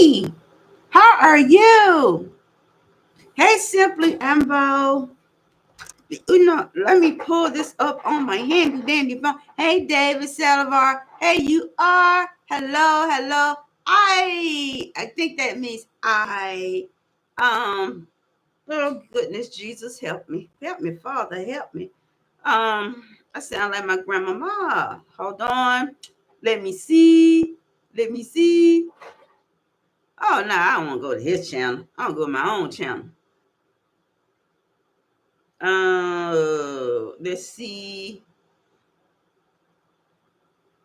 Auntie, how are you? Hey, Simply Ambo. Let me pull this up on my handy dandy phone. Hey, David Salivar. Hey, you are. Hello, hello. I think that means I. Um. Oh goodness, Jesus, help me, Father, help me. I sound like my grandmama. Hold on. Let me see. Let me see. Oh no, I don't want to go to his channel. I want to go to my own channel. Let's see.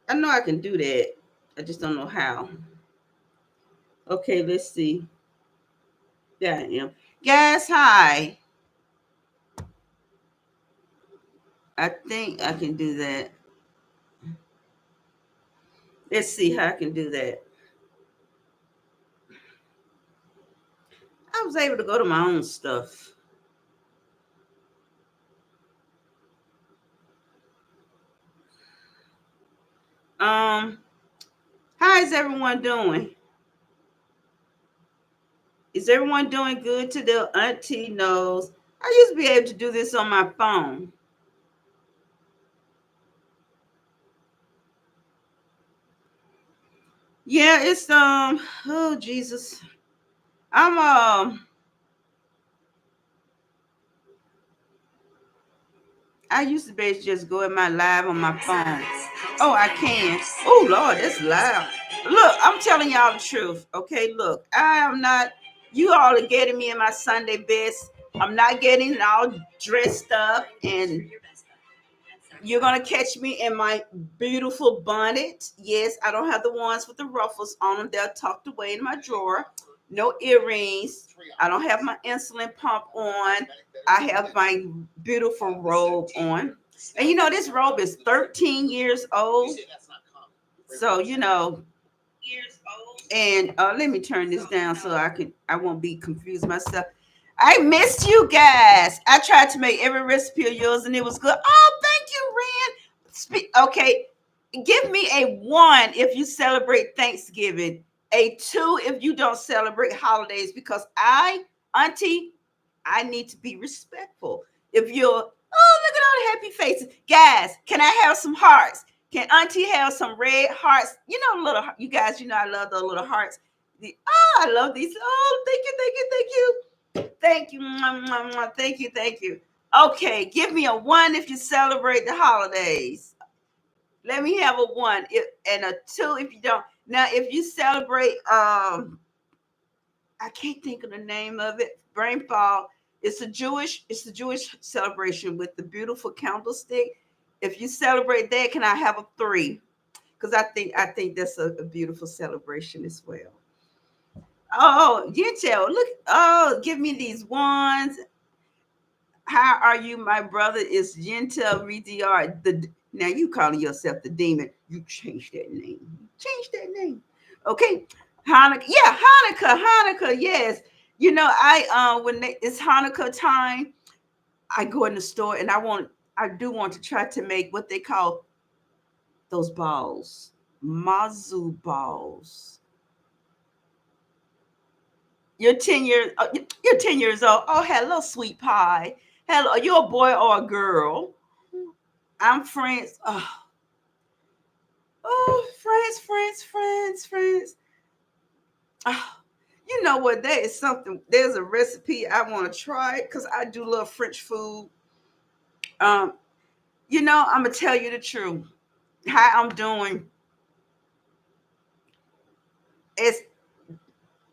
I know I can do that. I just don't know how. Okay, let's see. There I am. Guys, hi. I think I can do that. Let's see how I can do that. I was able to go to my own stuff. Um, how is everyone doing? Is everyone doing good to the auntie knows? I used to be able to do this on my phone. Yeah, it's oh Jesus. I'm I used to be able to just go in my live on my phone. Oh, I can. Oh Lord, that's loud. Look, I'm telling y'all the truth. Okay, look, I am not. You all are getting me in my Sunday best. I'm not getting all dressed up, and you're gonna catch me in my beautiful bonnet. Yes, I don't have the ones with the ruffles on them. They're tucked away in my drawer. No earrings. I don't have my insulin pump on. I have my beautiful robe on. And this robe is 13 years old. So, and let me turn this down so I won't be confused myself. I missed you guys. I tried to make every recipe of yours and it was good. Oh, thank you, Ren. Okay, give me a 1 if you celebrate Thanksgiving, a 2 if you don't celebrate holidays, because Auntie, I need to be respectful. If you're, oh, look at all the happy faces. Guys, can I have some hearts? Can Auntie have some red hearts? You guys, I love those little hearts. I love these. Oh, thank you, thank you, thank you. Thank you. Mwah, mwah, mwah. Thank you, thank you. Okay, give me a 1 if you celebrate the holidays. Let me have a 1 and a 2 if you don't. Now, if you celebrate, I can't think of the name of it. Brain fog. It's a Jewish celebration with the beautiful candlestick. If you celebrate that, can I have a 3? Because I think that's a beautiful celebration as well. Oh, you tell. Look. Oh, give me these ones. How are you, my brother? Is Gentle VDR. Now you calling yourself the demon. You change that name. Change that name. Okay. Hanukkah. Yeah, Hanukkah. Yes. When it's Hanukkah time, I go in the store and I do want to try to make what they call those balls. Mazu balls. You're 10 years old. Oh, hello, sweet pie. Hello, are you a boy or a girl? I'm friends. Friends. Oh, you know what? That is something. There's a recipe I want to try because I do love French food. Um, I'm gonna tell you the truth. How I'm doing is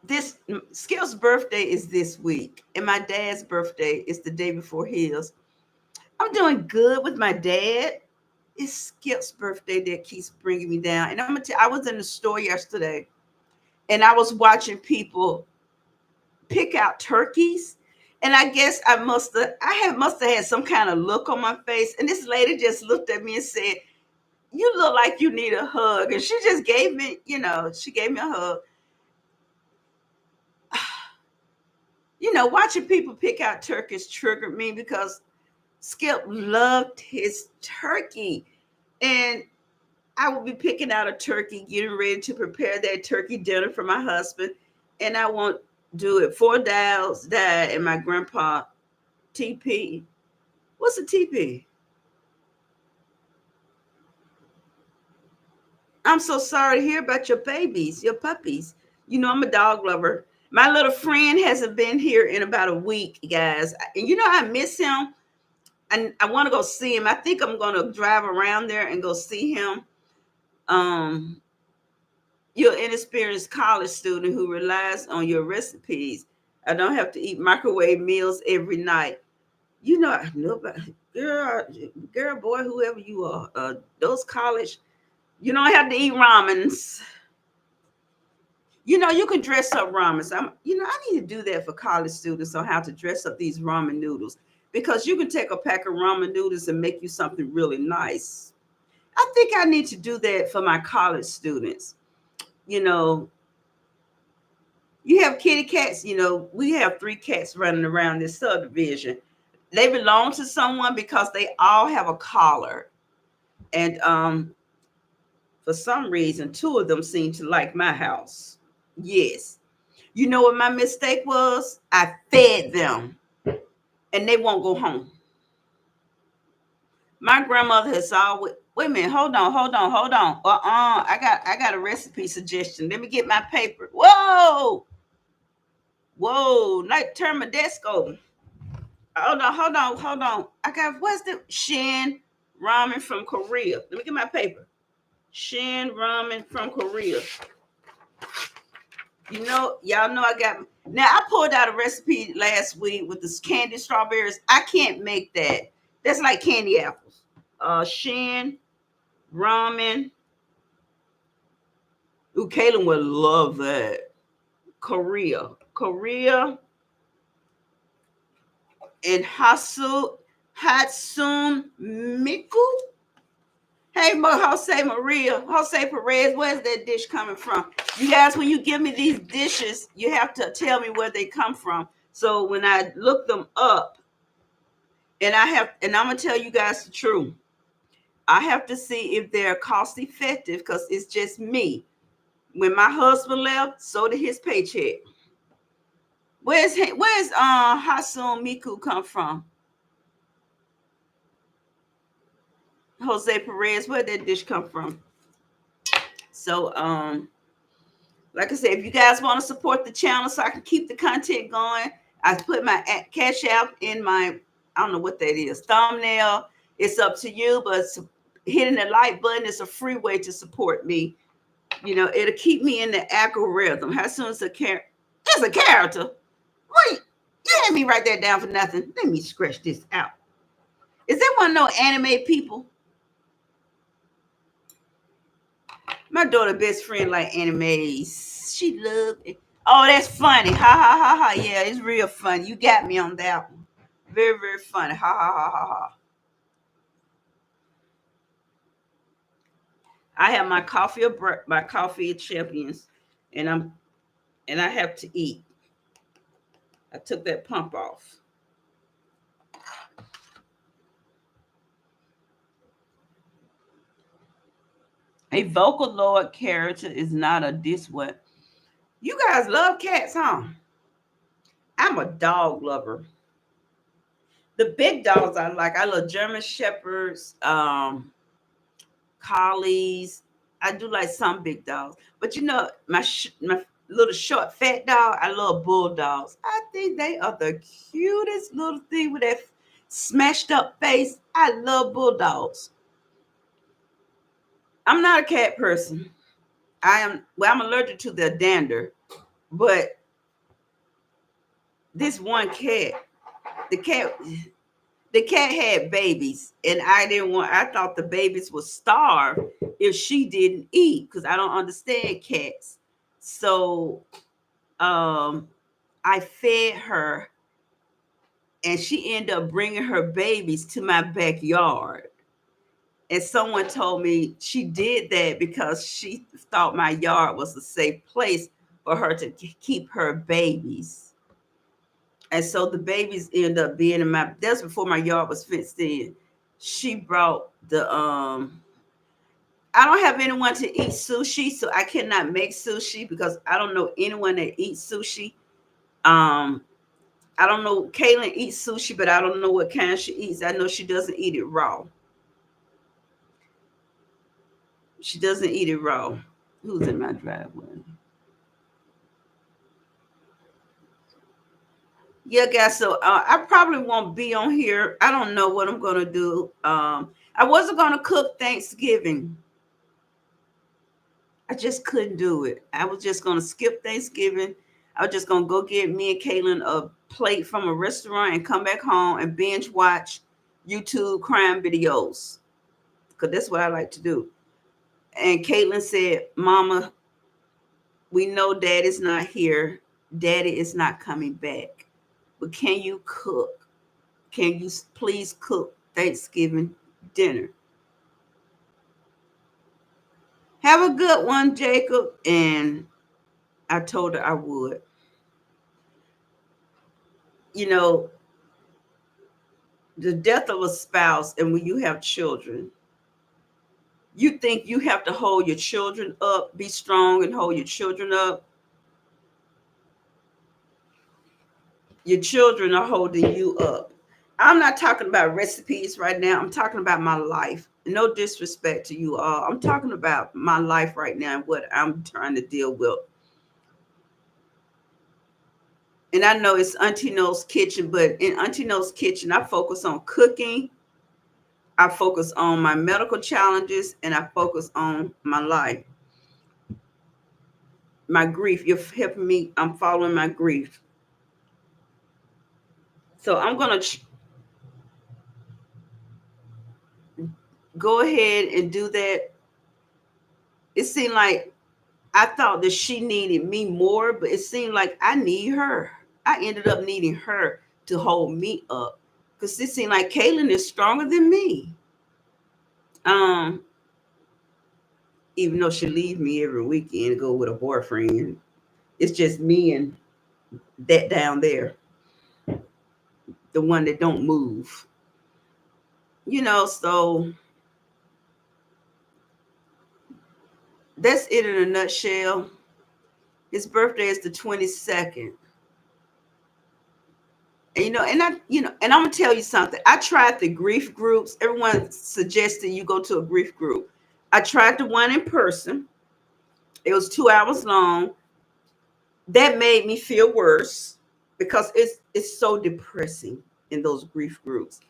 this. Skip's birthday is this week, and my dad's birthday is the day before his. I'm doing good with my dad. It's Skip's birthday that keeps bringing me down. And I'm gonna tell I was in the store yesterday and I was watching people pick out turkeys. And I guess I must have had some kind of look on my face. And this lady just looked at me and said, "You look like you need a hug." And she just gave me, she gave me a hug. Watching people pick out turkeys triggered me because Skip loved his turkey. And I will be picking out a turkey, getting ready to prepare that turkey dinner for my husband. and I won't do it. Four dads died, and my grandpa TP. What's a TP? I'm so sorry to hear about your babies, your puppies. You know, I'm a dog lover. My little friend hasn't been here in about a week, guys. And you know, I miss him. And I want to go see him. I think I'm going to drive around there and go see him. Um, you're an inexperienced college student who relies on your recipes. I don't have to eat microwave meals every night. You know, I know about girl, boy, whoever you are, those college, you don't have to eat ramens. You know, you can dress up ramen. So I need to do that for college students on how to dress up these ramen noodles because you can take a pack of ramen noodles and make you something really nice. I think I need to do that for my college students. You know, you have kitty cats. You know, we have three cats running around this subdivision. They belong to someone because they all have a collar. And for some reason, two of them seem to like my house. Yes. You know what my mistake was? I fed them and they won't go home. My grandmother has always wait a minute, hold on. I got a recipe suggestion. Let me get my paper. Whoa, like turn my desk over. Hold on. I got what's the Shin ramen from Korea. Let me get my paper. Shin ramen from Korea. You know, y'all know I got now I pulled out a recipe last week with the candy strawberries. I can't make that. That's like candy apples. Shin ramen. Ooh, Kaylin would love that. Korea and Hatsune Miku. Hey, Jose Perez, where's that dish coming from? You guys, when you give me these dishes, you have to tell me where they come from. So when I look them up, and I'm gonna tell you guys the truth. I have to see if they're cost effective because it's just me. When my husband left, so did his paycheck. Where's Hatsune Miku come from? Jose Perez, where did that dish come from? So like I said, if you guys want to support the channel so I can keep the content going, I put my Cash App in my, I don't know what that is, thumbnail. It's up to you, but hitting the like button is a free way to support me. You know, it'll keep me in the algorithm. How soon as it's a character. Wait, you had me write that down for nothing. Let me scratch this out. Is there one of those anime people? My daughter best friend like animes. She love it. Oh, that's funny. Ha ha ha ha. Yeah, it's real funny. You got me on that one. Very, very funny. Ha ha ha ha ha. I have my coffee of champions, and I have to eat. I took that pump off. A vocal Lord character is not a this what. You guys love cats, huh? I'm a dog lover. The big dogs I like. I love German shepherds, collies. I do like some big dogs, but you know my little short fat dog. I love bulldogs. I think they are the cutest little thing with that smashed up face. I love bulldogs. I'm not a cat person. I'm allergic to the dander, but this one cat, the cat the cat had babies and I thought the babies would starve if she didn't eat because I don't understand cats. So um I fed her and she ended up bringing her babies to my backyard. And someone told me she did that because she thought my yard was a safe place for her to keep her babies. And so the babies end up being in my, that's before my yard was fenced in. She brought I don't have anyone to eat sushi, so I cannot make sushi because I don't know anyone that eats sushi. Um, I don't know. Kaylin eats sushi, but I don't know what kind she eats. I know she doesn't eat it raw. She doesn't eat it raw. Who's in my driveway? Yeah, guys. So I probably won't be on here. I don't know what I'm gonna do. I wasn't gonna cook Thanksgiving. I just couldn't do it. I was just gonna skip Thanksgiving. I was just gonna go get me and Kaylin a plate from a restaurant and come back home and binge watch YouTube crime videos because that's what I like to do. And Caitlin said, "Mama, we know Daddy's not here. Daddy is not coming back. But can you cook? Can you please cook Thanksgiving dinner? Have a good one, Jacob." And I told her I would. You know, the death of a spouse, and when you have children, you think you have to hold your children up, be strong and hold your children up. Your children are holding you up. I'm not talking about recipes right now. I'm talking about my life. No disrespect to you all. I'm talking about my life right now and what I'm trying to deal with. And I know it's Auntie No's kitchen, but in Auntie No's kitchen, I focus on cooking. I focus on my medical challenges, and I focus on my life, my grief. You're helping me. I'm following my grief. So I'm gonna go ahead and do that. It seemed like I thought that she needed me more, but it seemed like I need her. I ended up needing her to hold me up because it seemed like Kaylin is stronger than me. Um, Even though she leave me every weekend to go with a boyfriend, it's just me and that down there, the one that don't move. So that's it in a nutshell. His birthday is the 22nd. And I'm gonna tell you something. I tried the grief groups. Everyone suggested you go to a grief group. I tried the one in person. It was 2 hours long. That made me feel worse because it's so depressing in those grief groups.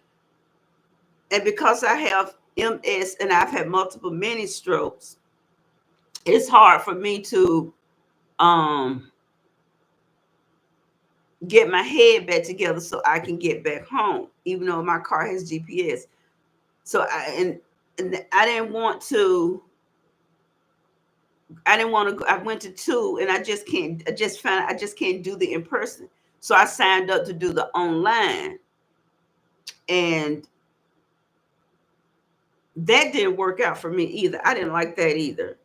And because I have MS and I've had multiple mini strokes, it's hard for me to um get my head back together so I can get back home, even though my car has GPS. So and I didn't want to. I didn't want to go. I went to two, and I just can't. I just found I just can't do the in person. So I signed up to do the online, and that didn't work out for me either. I didn't like that either.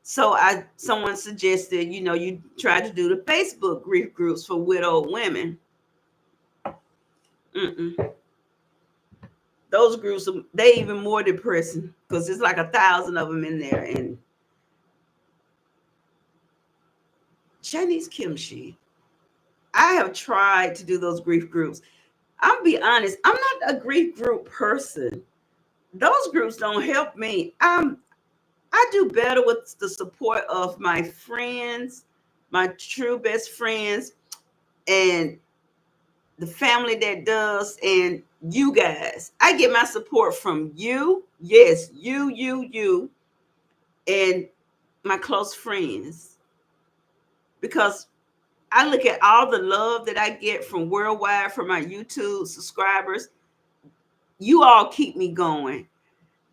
So someone suggested, you try to do the Facebook grief groups for widowed women. Mm-mm. Those groups, they even more depressing because it's like 1,000 of them in there. And Chinese kimchi, I have tried to do those grief groups. I'll be honest, I'm not a grief group person. Those groups don't help me. I do better with the support of my friends, my true best friends, and the family that does, and you guys. I get my support from you. Yes, you, and my close friends. Because I look at all the love that I get from worldwide from my YouTube subscribers. You all keep me going.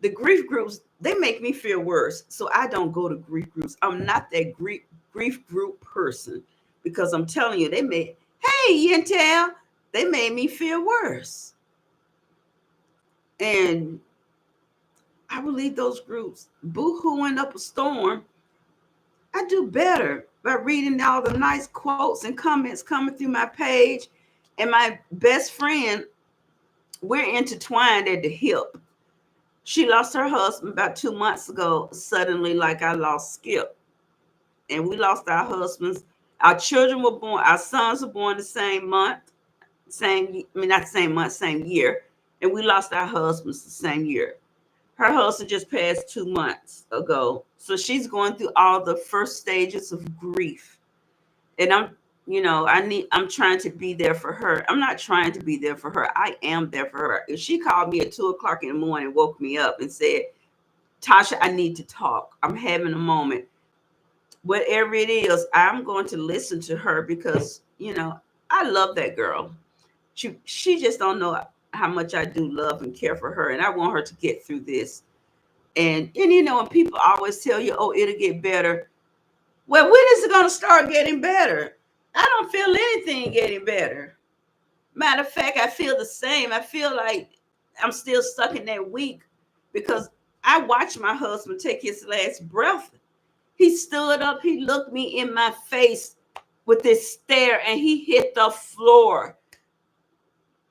The grief groups, they make me feel worse. So I don't go to grief groups. I'm not that grief group person because I'm telling you, hey, Yentel, they made me feel worse. And I would leave those groups boo-hooing up a storm. I do better by reading all the nice quotes and comments coming through my page. And my best friend, we're intertwined at the hip. She lost her husband about 2 months ago, suddenly, like I lost Skip. And we lost our husbands. Our children were born, our sons were born the same month, I mean, not the same month, same year. And we lost our husbands the same year. Her husband just passed 2 months ago. So she's going through all the first stages of grief. And I'm trying to be there for her. I'm not trying to be there for her. I am there for her. If she called me at 2 o'clock in the morning, woke me up and said, Tasha, I need to talk. I'm having a moment. Whatever it is, I'm going to listen to her because, I love that girl. She just don't know how much I do love and care for her. And I want her to get through this. And when people always tell you, oh, it'll get better. Well, when is it going to start getting better? I don't feel anything getting better. Matter of fact, I feel the same. I feel like I'm still stuck in that week because I watched my husband take his last breath. He stood up, he looked me in my face with this stare, and he hit the floor.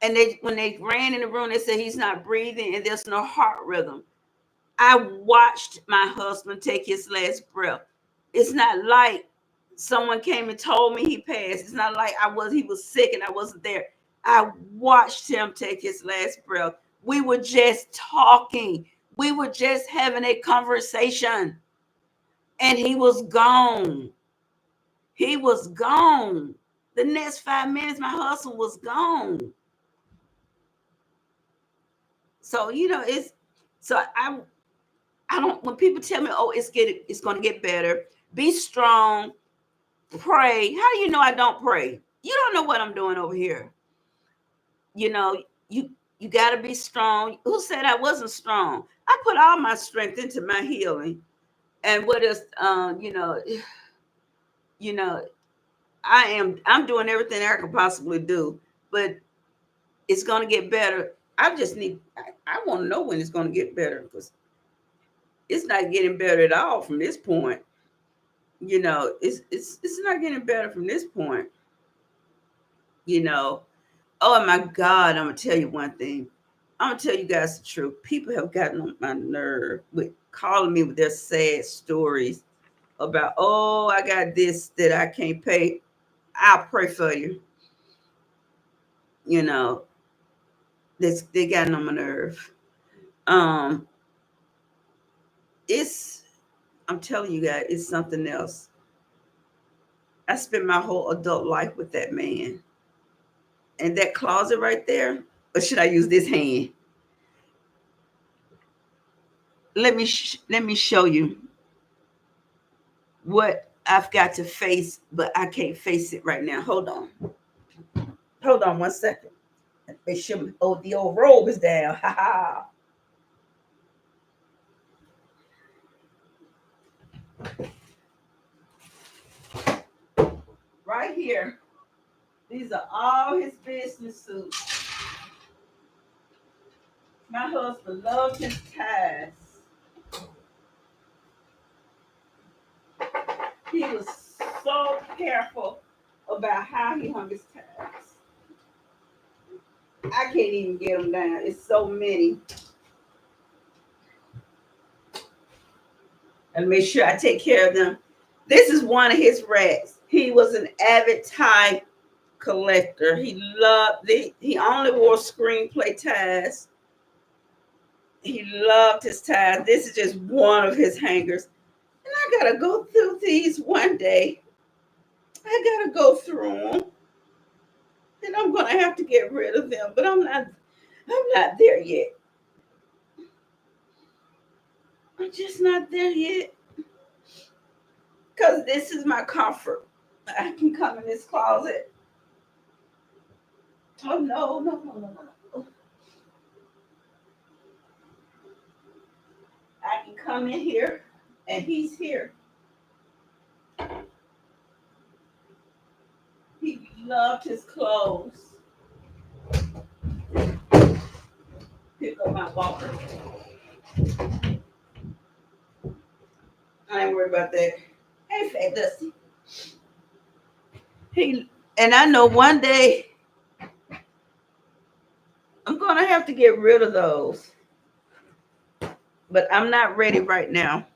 And when they ran in the room, they said he's not breathing and there's no heart rhythm. I watched my husband take his last breath. It's not like someone came and told me he passed. It's not like he was sick and I wasn't there. I watched him take his last breath. We were just talking. We were just having a conversation. And he was gone. He was gone. The next 5 minutes, my husband was gone. So, I don't, when people tell me, oh, it's going to get better, be strong, pray. How do you know I don't pray? You don't know what I'm doing over here. You know, you you got to be strong. Who said I wasn't strong? I put all my strength into my healing. And what is, you know, I'm doing everything I can possibly do, but it's going to get better. I want to know when it's going to get better because it's not getting better at all from this point. It's not getting better from this point. You know, oh my God, I'm gonna tell you one thing. I'm gonna tell you guys the truth. People have gotten on my nerve with calling me with their sad stories about, oh, I got this that I can't pay. I'll pray for you. You know, they got on my nerve. Um, it's I'm telling you guys, it's something else. I spent my whole adult life with that man. And that closet right there, or should I use this hand? Let me show you what I've got to face, but I can't face it right now. Hold on 1 second. Make sure the old robe is down. Ha ha. Right here. These are all his business suits. My husband loved his ties. He was so careful about how he hung his ties. I can't even get them down. It's so many. And make sure I take care of them. This is one of his racks. He was an avid tie collector. He only wore screenplay ties. He loved his ties. This is just one of his hangers. And I gotta go through these one day. I gotta go through them. And I'm gonna have to get rid of them. But I'm not there yet. I'm just not there yet. Because this is my comfort. I can come in this closet. Oh no, no, no, no, no. I can come in here and he's here. He loved his clothes. Pick up my walker. I ain't worried about that. Hey, Fat Dusty. And I know one day I'm gonna have to get rid of those. but I'm not ready right now.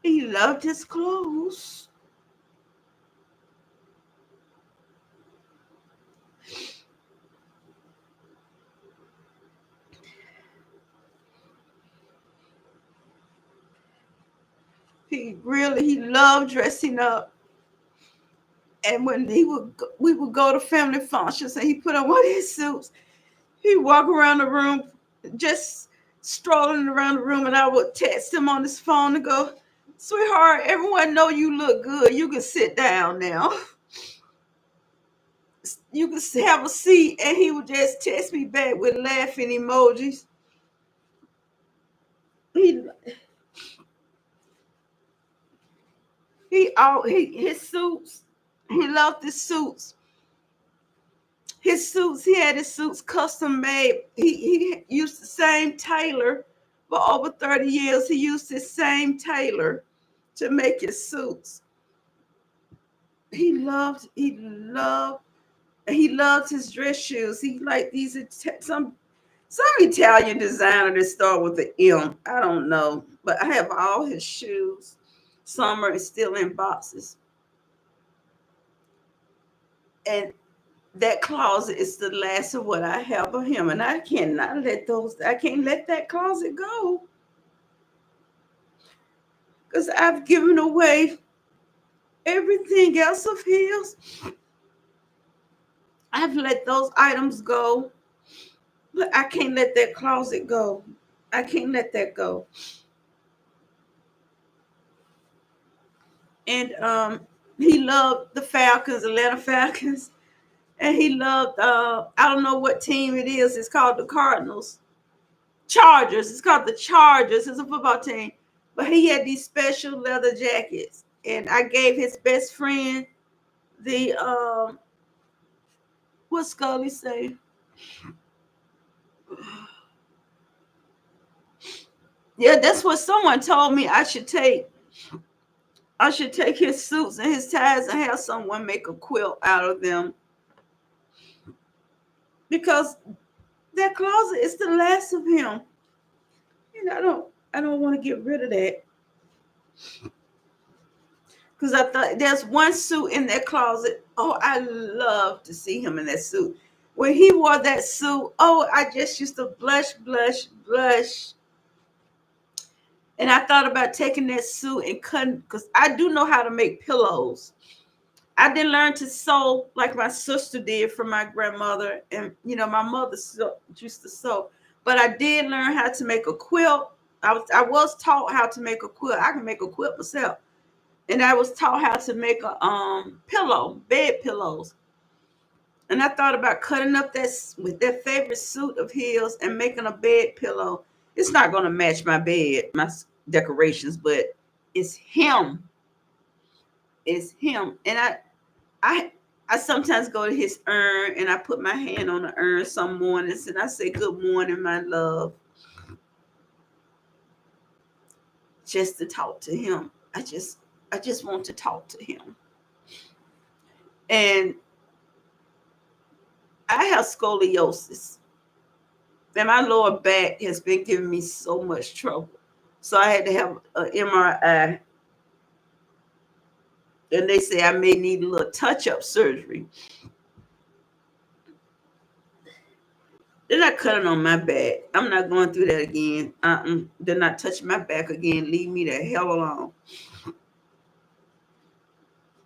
He loved his clothes. He loved dressing up. And when we would go to family functions, and he put on one of his suits. He'd walk around the room, just strolling around the room, and I would text him on his phone and go, "Sweetheart, everyone know you look good. You can sit down now. You can have a seat." And he would just text me back with laughing emojis. He his suits. He loved his suits. He had his suits custom made. He used the same tailor for over 30 years. He used his same tailor to make his suits. He loved his dress shoes. He liked these some Italian designer that start with the M. I don't know, but I have all his shoes. Some are still in boxes, and that closet is the last of what I have of him, and I cannot let those. I can't let that closet go because I've given away everything else of his. I've let those items go, but I can't let that closet go. I can't let that go. And he loved the Falcons, Atlanta Falcons, and he loved I don't know what team it is. It's called the Cardinals. Chargers. It's called the Chargers. It's a football team. But he had these special leather jackets. And I gave his best friend the what Scully say? Yeah, that's what someone told me I should take. I should take his suits and his ties and have someone make a quilt out of them. Because that closet is the last of him. And I don't want to get rid of that. Because I thought there's one suit in that closet. Oh, I love to see him in that suit. When he wore that suit, oh, I just used to blush, blush, blush. And I thought about taking that suit and cutting, because I do know how to make pillows. I didn't learn to sew like my sister did from my grandmother. And, my mother used to sew. But I did learn how to make a quilt. I was taught how to make a quilt. I can make a quilt myself. And I was taught how to make a pillow, bed pillows. And I thought about cutting up that with that favorite suit of his and making a bed pillow. It's not going to match my bed, my decorations, but it's him. It's him. And I, I sometimes go to his urn and I put my hand on the urn some mornings and I say, "Good morning, my love," just to talk to him. I just want to talk to him. And I have scoliosis, and my lower back has been giving me so much trouble. So I had to have an MRI, and they say I may need a little touch-up surgery. They're not cutting on my back. I'm not going through that again. They're not touching my back again. Leave me the hell alone.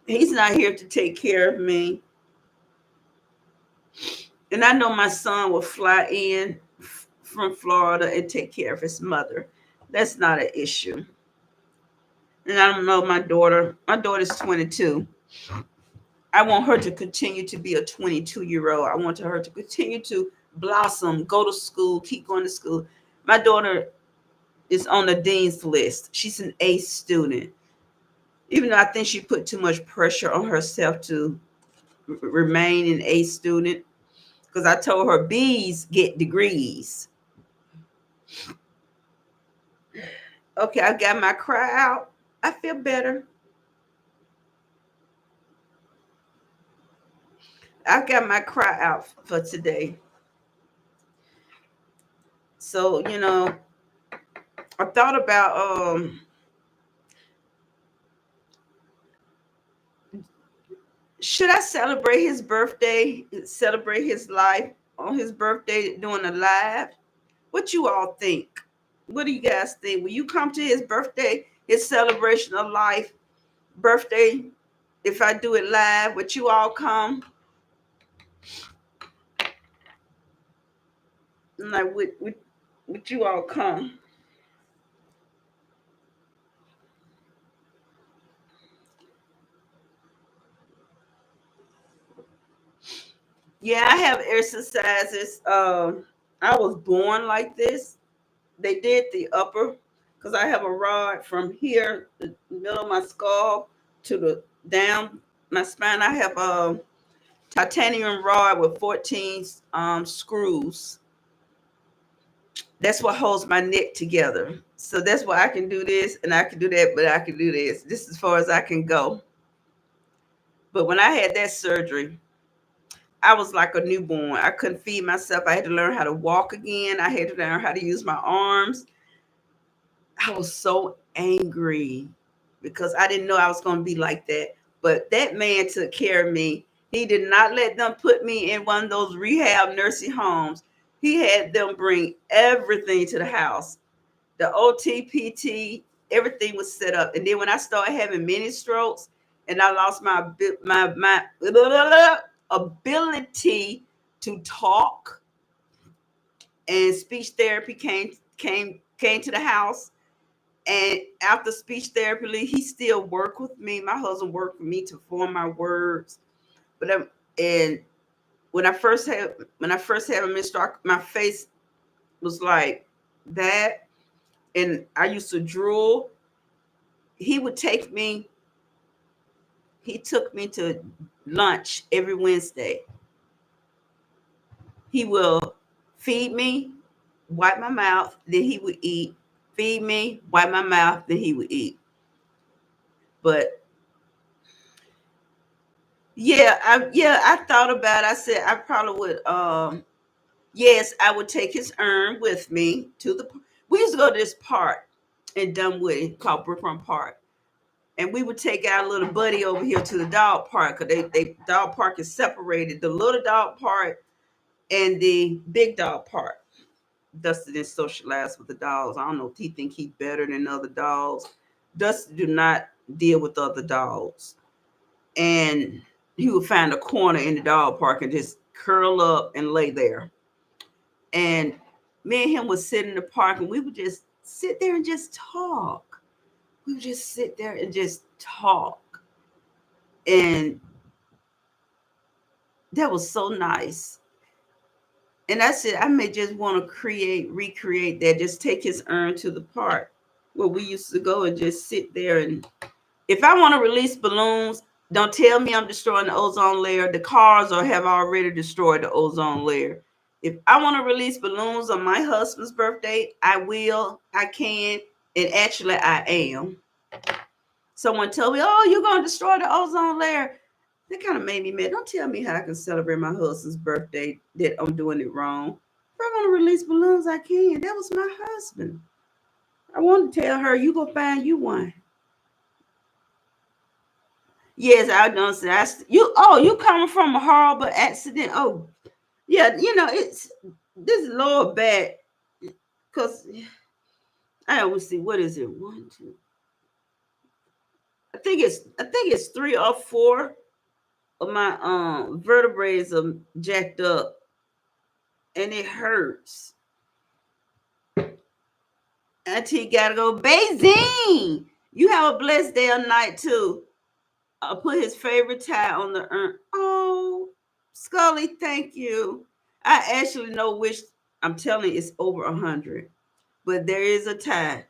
He's not here to take care of me. And I know my son will fly in from Florida and take care of his mother. That's not an issue. And I don't know my daughter. My daughter's 22. I want her to continue to be a 22-year-old. I want her to continue to blossom, go to school, keep going to school. My daughter is on the dean's list. She's an A student. Even though I think she put too much pressure on herself to remain an A student, because I told her B's get degrees. Okay, I got my cry out. I feel better. I got my cry out for today. So, I thought about should I celebrate his birthday, celebrate his life on his birthday doing a live? What you all think? What do you guys think? Will you come to his birthday, his celebration of life, birthday? If I do it live, would you all come? Like, would you all come? Yeah, I have exercises. I was born like this. They did the upper because I have a rod from here, the middle of my skull to the down my spine. I have a titanium rod with 14 screws. That's what holds my neck together. So that's why I can do this and I can do that, but I can do this. This is as far as I can go. But when I had that surgery, I was like a newborn. I couldn't feed myself. I had to learn how to walk again. I had to learn how to use my arms. I was so angry because I didn't know I was going to be like that. But that man took care of me. He did not let them put me in one of those rehab nursing homes. He had them bring everything to the house. The OTPT, everything was set up. And then when I started having mini strokes and I lost my ability to talk, and speech therapy came to the house. And after speech therapy, he still worked with me. My husband worked with me to form my words. But and when I first had a menstrual, my face was like that, and I used to drool. He would take me. He took me to lunch every Wednesday. He will feed me, wipe my mouth, then he would eat. Feed me, wipe my mouth, then he would eat. But I thought about it. I said I probably would yes, I would take his urn with me to the we used to go to this park in Dunwoody called Brookline Park. And we would take our little buddy over here to the dog park because they dog park is separated. The little dog park and the big dog park. Dustin didn't socialize with the dogs. I don't know if he think he better than other dogs. Dustin do not deal with other dogs. And he would find a corner in the dog park and just curl up and lay there. And me and him would sit in the park and we would just sit there and just talk. We would just sit there and just talk. And that was so nice. And I said, I may just want to recreate that, just take his urn to the park where we used to go and just sit there. And if I want to release balloons, don't tell me I'm destroying the ozone layer. The cars or have already destroyed the ozone layer. If I want to release balloons on my husband's birthday, I will, I can, and actually I am. Someone told me, oh, you're going to destroy the ozone layer. That kind of made me mad. Don't tell me how I can celebrate my husband's birthday that I'm doing it wrong. If I want to release balloons, I can. That was my husband. I want to tell her, you go find you one. Yes, I don't say you. Oh, you coming from a horrible accident? Oh, yeah. It's this lower back because I always see what is it? One, two. I think it's 3 or 4 of my vertebrae are jacked up, and it hurts. Auntie gotta go. Beijing. You have a blessed day or night too. I'll put his favorite tie on the urn. Oh, Scully, thank you. I actually know which. I'm telling you, it's over 100. But there is a tie.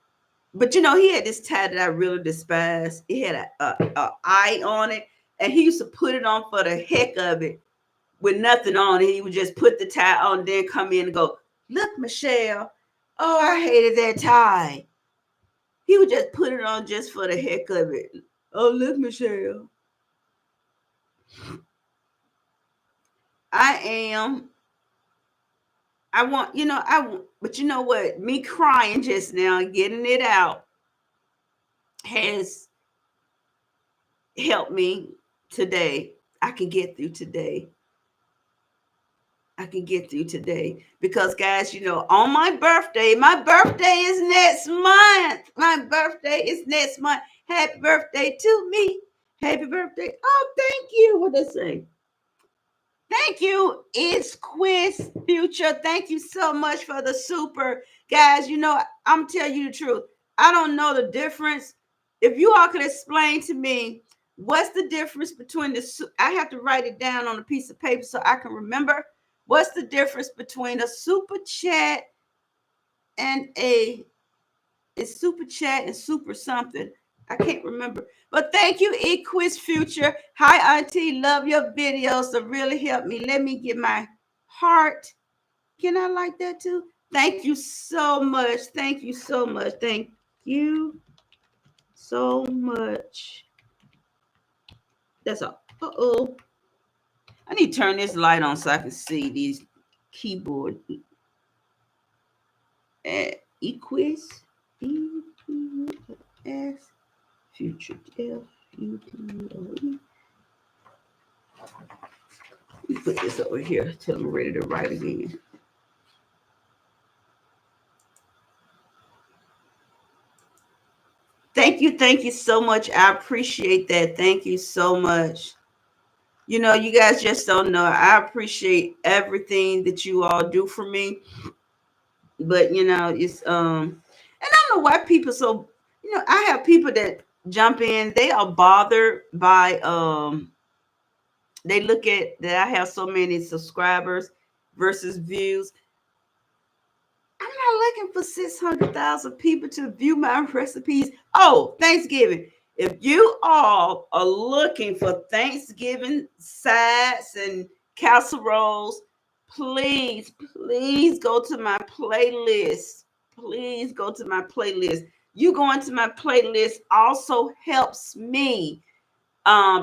But he had this tie that I really despise. It had a eye on it, and he used to put it on for the heck of it with nothing on it. He would just put the tie on, then come in and go, "Look, Michelle. Oh, I hated that tie." He would just put it on just for the heck of it. Oh, look, Michelle. I am. I want, but you know what? Me crying just now, getting it out, has helped me today. I can get through today. I can get through today because, guys, on my birthday is next month. My birthday is next month. Happy birthday to me. Happy birthday. Oh, thank you. What did they say? Thank you. It's Quiz Future. Thank you so much for the super. Guys, I'm telling you the truth. I don't know the difference. If you all could explain to me what's the difference between I have to write it down on a piece of paper so I can remember. What's the difference between a super chat and super chat and super something? I can't remember. But thank you, eQuiz Future. Hi, Auntie. Love your videos. They really help me. Let me get my heart. Can I like that too? Thank you so much. Thank you so much. Thank you so much. That's all. Uh-oh. I need to turn this light on so I can see these keyboard. eQuiz. E-Q-S. Future. F-U-T-U-R-E. Let me put this over here till I'm ready to write again. Thank you so much. I appreciate that. Thank you so much. You guys just don't know. I appreciate everything that you all do for me. But it's and I don't know why people so I have people that jump in, they are bothered by they look at that I have so many subscribers versus views. I'm not looking for 600,000 people to view my recipes. Oh, Thanksgiving. If you all are looking for Thanksgiving sides and casseroles, please go to my playlist. Please go to my playlist. You going to my playlist also helps me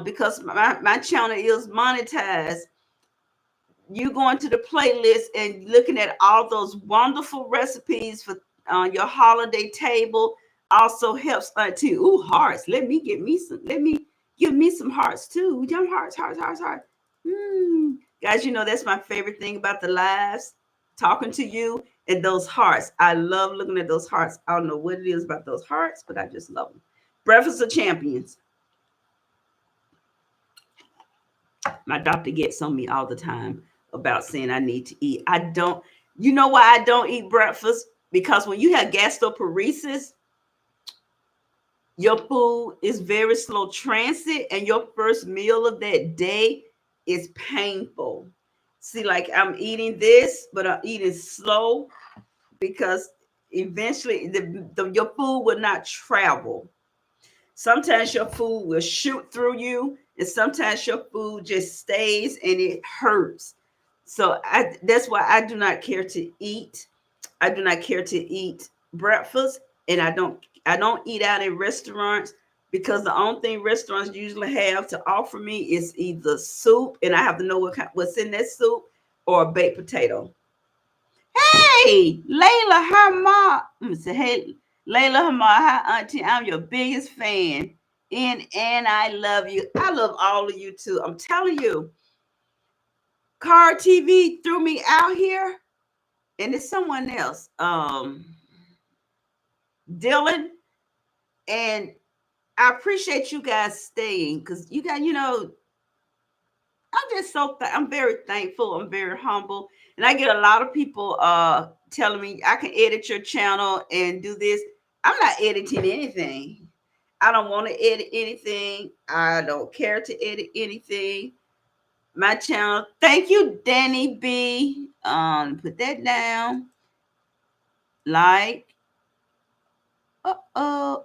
because my channel is monetized. You going to the playlist and looking at all those wonderful recipes for your holiday table also helps too. Ooh, hearts. Let me give me some hearts too. Young hearts. Guys, that's my favorite thing about the lives, talking to you and those hearts. I love looking at those hearts. I don't know what it is about those hearts, but I just love them. Breakfast of Champions. My doctor gets on me all the time about saying I need to eat. I don't, you know why I don't eat breakfast? Because when you have gastroparesis, your food is very slow transit, and your first meal of that day is painful. See, like I'm eating this, but I'm eating slow because eventually your food will not travel. Sometimes your food will shoot through you, and sometimes your food just stays and it hurts. So that's why I do not care to eat. I do not care to eat breakfast, and I don't eat out in restaurants because the only thing restaurants usually have to offer me is either soup, and I have to know what's in that soup, or a baked potato. Hey, Layla, her mom. Let me say, hey, Layla, her mom, hi, Auntie. I'm your biggest fan. And I love you. I love all of you too. I'm telling you, Car TV threw me out here, and it's someone else. Dylan. And I appreciate you guys staying because you guys, I'm just I'm very thankful. I'm very humble. And I get a lot of people telling me I can edit your channel and do this. I'm not editing anything. I don't want to edit anything. I don't care to edit anything. My channel. Thank you, Danny B. Put that down. Like. Uh-oh.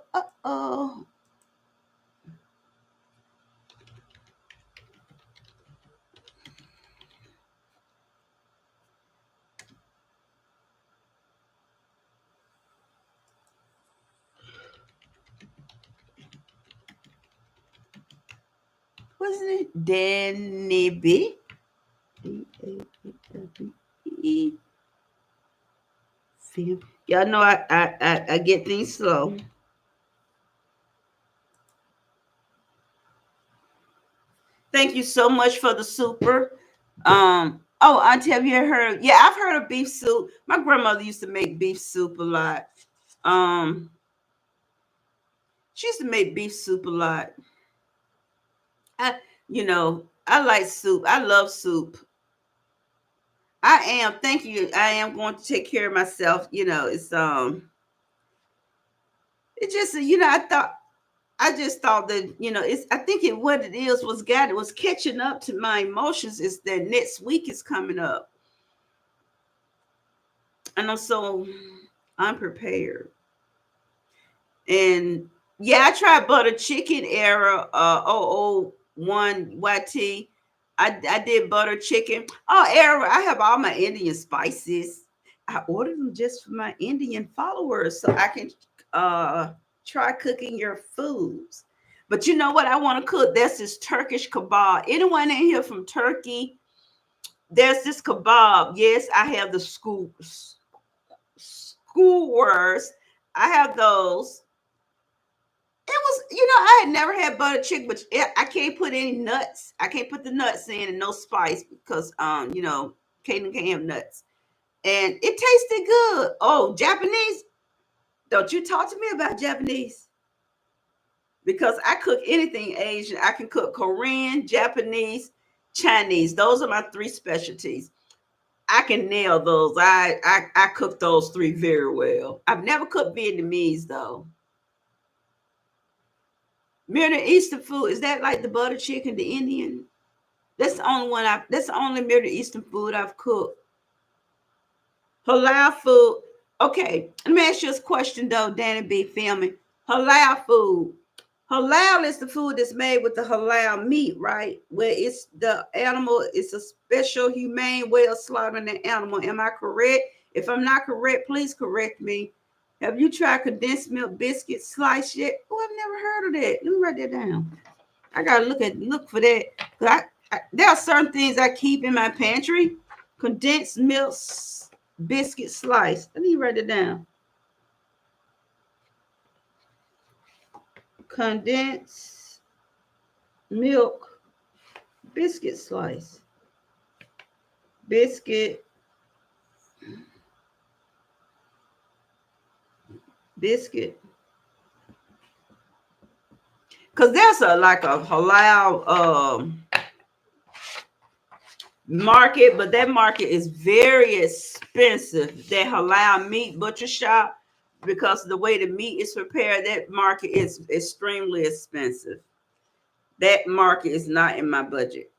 Wasn't it Danny B? Fam- Y'all know I get things slow. Thank you so much for the super. Oh, Auntie, have you heard? Yeah, I've heard of beef soup. My grandmother used to make beef soup a lot. Um, she used to make beef soup a lot. I, I like soup. I love soup. I am. Thank you. I am going to take care of myself. It just I just thought that it's. I think it what it is was catching up to my emotions. Is that next week is coming up, and I'm so unprepared. And yeah, I tried butter chicken era 001 YT. I did butter chicken. Oh, era, I have all my Indian spices. I ordered them just for my Indian followers so I can uh try cooking your foods. But you know what I want to cook? That's this Turkish kebab. Anyone in here from Turkey? There's this kebab. Yes, I have the school words. I have those. It was, I had never had butter chicken, but I can't put any nuts. I can't put the nuts in and no spice because, Caitlin can't have nuts. And it tasted good. Oh, Japanese. Don't you talk to me about Japanese because I cook anything Asian. I can cook Korean, Japanese, Chinese. Those are my three specialties. I can nail those. I cook those three very well. I've never cooked Vietnamese though. Middle Eastern food, is that like the butter chicken, the Indian? That's the only Middle Eastern food I've cooked. Halal food. Okay, let me ask you this question though, Danny B filming. Halal food. Halal is the food that's made with the halal meat, right? Where it's the animal, it's a special humane way of slaughtering the animal. Am I correct? If I'm not correct, please correct me. Have you tried condensed milk biscuit slice yet? Oh, I've never heard of that. Let me write that down. I gotta look for that. There are certain things I keep in my pantry. Condensed milk biscuit slice. Let me write it down. Condensed milk biscuit slice. Biscuit biscuit. Cause there's a halal market, but that market is very expensive. That halal meat butcher shop, because the way the meat is prepared, that market is extremely expensive. That market is not in my budget.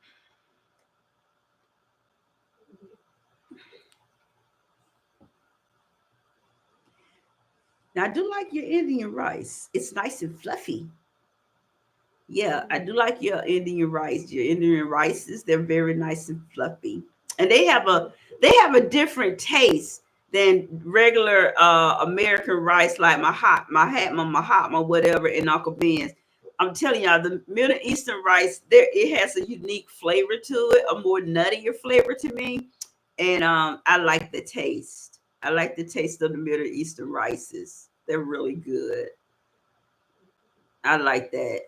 Now I do like your Indian rice. It's nice and fluffy. Yeah, I do like your Indian rice. Your Indian rices, they're very nice and fluffy. And they have a different taste than regular American rice like Mahatma, whatever, in Uncle Ben's. I'm telling y'all, the Middle Eastern rice, there it has a unique flavor to it, a more nuttier flavor to me. And I like the taste. I like the taste of the Middle Eastern rices. They're really good. I like that.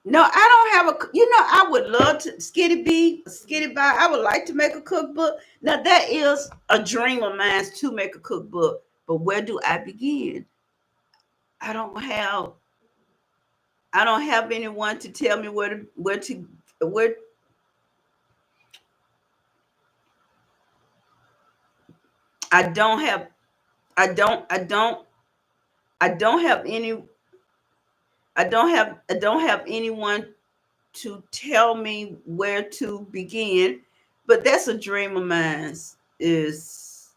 No, I don't have a. I would love to skitty by. I would like to make a cookbook. Now that is a dream of mine to make a cookbook. But where do I begin? I don't have. I don't have anyone to tell me where. I don't have. I don't. I don't. I don't have any. I don't have. I don't have anyone to tell me where to begin. But that's a dream of mine. Is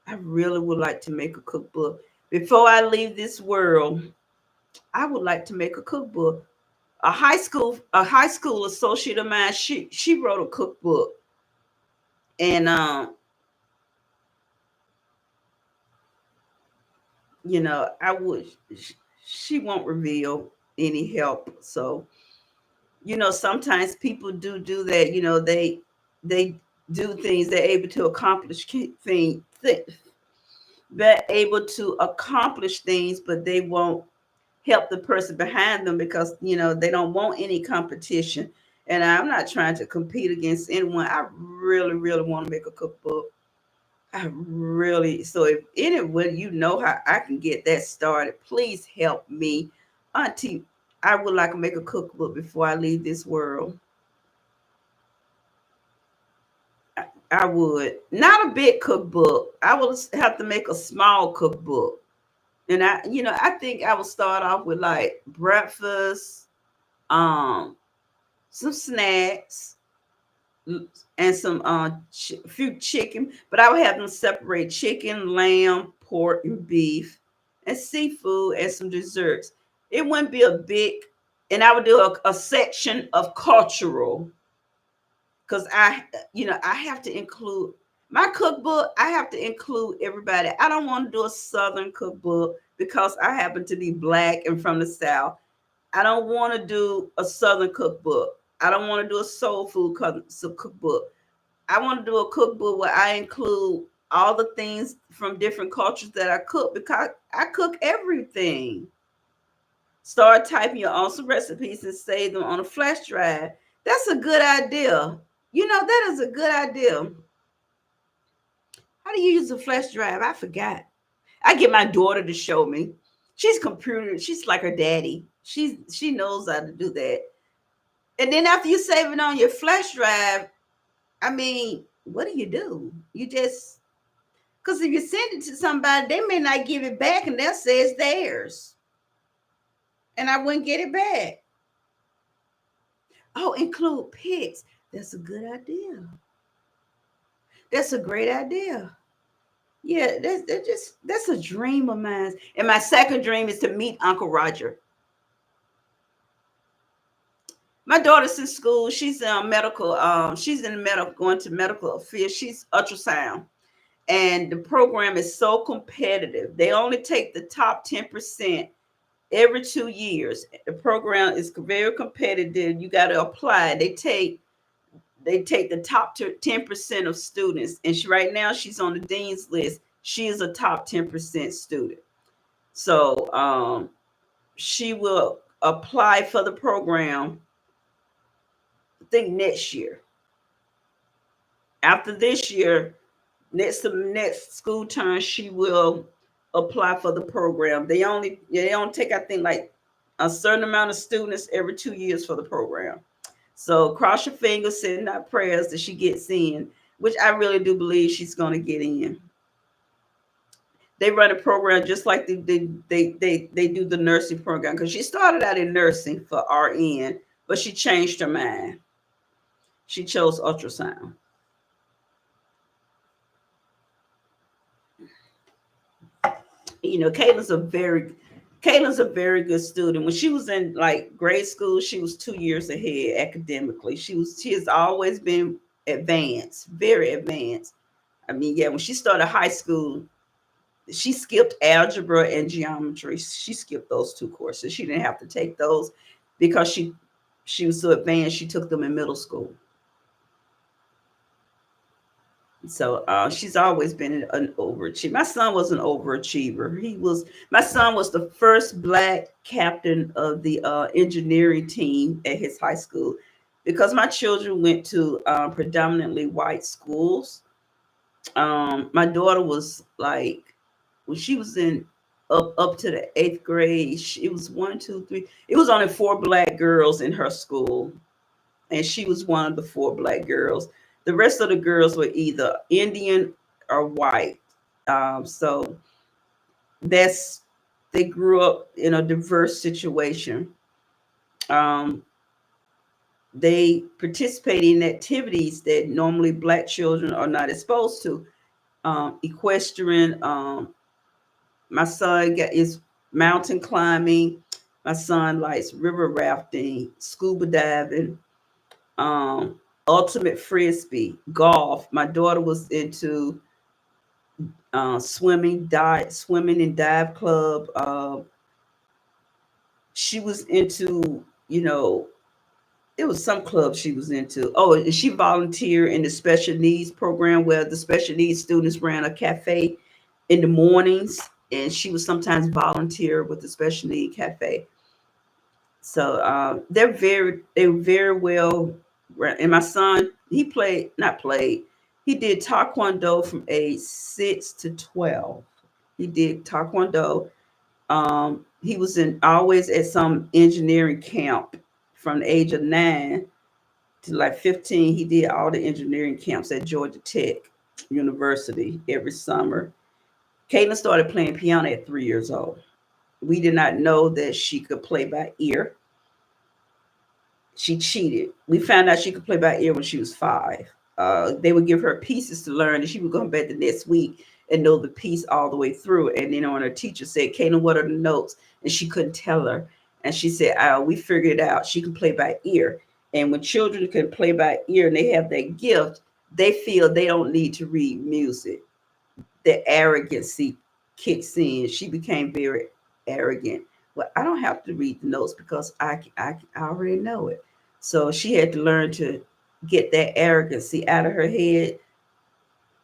I really would like to make a cookbook. Before I leave this world, I would like to make a cookbook. A high school associate of mine, she wrote a cookbook, and I would. She won't reveal any help. So sometimes people do that. They do things. They're able to accomplish they're able to accomplish things, but they won't help the person behind them because they don't want any competition. And I'm not trying to compete against anyone. I really, really want to make a cookbook. I really, so if anyone how I can get that started, please help me. Auntie, I would like to make a cookbook before I leave this world. I would. Not a big cookbook. I will have to make a small cookbook. And I think I will start off with like breakfast, um, some snacks, and some few chicken. But I would have them separate chicken, lamb, pork, and beef, and seafood, and some desserts. It wouldn't be a big, and I would do a section of cultural because I have to include my cookbook. I have to include everybody. I don't want to do a Southern cookbook because I happen to be Black and from the South. I don't want to do a Southern cookbook. I don't want to do a soul food cookbook. I want to do a cookbook where I include all the things from different cultures that I cook because I cook everything. Start typing your own some recipes and save them on a flash drive. That's a good idea. That is a good idea. How do you use a flash drive? I forgot. I get my daughter to show me. She's computer. She's like her daddy. She knows how to do that. And then after you save it on your flash drive, I mean, what do? You just because if you send it to somebody, they may not give it back, and they'll say it's theirs, and I wouldn't get it back. Oh, include pics. That's a good idea. That's a great idea. Yeah, that's a dream of mine. And my second dream is to meet Uncle Roger. My daughter's in school. She's in medical. She's in medical, going to medical field. She's ultrasound, and the program is so competitive. They only take the top 10% every 2 years. The program is very competitive. You got to apply. They take the top 10% of students, and right now she's on the dean's list. She is a top 10% student. So she will apply for the program, I think next year. After this year, next school term, she will apply for the program. They only take, I think, like a certain amount of students every 2 years for the program. So cross your fingers, send out prayers that she gets in, which I really do believe she's going to get in. They run a program just like they do the nursing program because she started out in nursing for RN, but she changed her mind. She chose ultrasound. Caitlin's a very good student. When she was in like grade school, she was 2 years ahead academically. She has always been advanced, very advanced. I mean, yeah, when she started high school, she skipped algebra and geometry. She skipped those two courses. She didn't have to take those because she was so advanced. She took them in middle school. So she's always been an overachiever. My son was an overachiever. My son was the first Black captain of the engineering team at his high school because my children went to predominantly white schools. My daughter was like, when she was in up to the eighth grade, it was one, two, three. It was only four Black girls in her school, and she was one of the four Black girls. The rest of the girls were either Indian or white. So that's they grew up in a diverse situation. Um, they participate in activities that normally Black children are not exposed to. Equestrian. My son is mountain climbing. My son likes river rafting, scuba diving, um, ultimate frisbee, golf. My daughter was into swimming in dive club. She was into, you know, it was some club she was into. Oh, and she volunteered in the special needs program where the special needs students ran a cafe in the mornings, and she would sometimes volunteer with the special need cafe. So they're very well. And my son, he played, not played, he did taekwondo from age 6 to 12. He did taekwondo. He was in always at some engineering camp from the age of 9 to like 15. He did all the engineering camps at Georgia Tech University every summer. Caitlin started playing piano at 3 years old. We did not know that she could play by ear. She cheated. We found out she could play by ear when she was 5. They would give her pieces to learn, and she would come back the next week and know the piece all the way through. And then when her teacher said, Kaylin, what are the notes? And she couldn't tell her. And she said, oh, we figured it out. She can play by ear. And when children can play by ear and they have that gift, they feel they don't need to read music. The arrogancy kicks in. She became very arrogant. Well, I don't have to read the notes because I already know it. So she had to learn to get that arrogancy out of her head.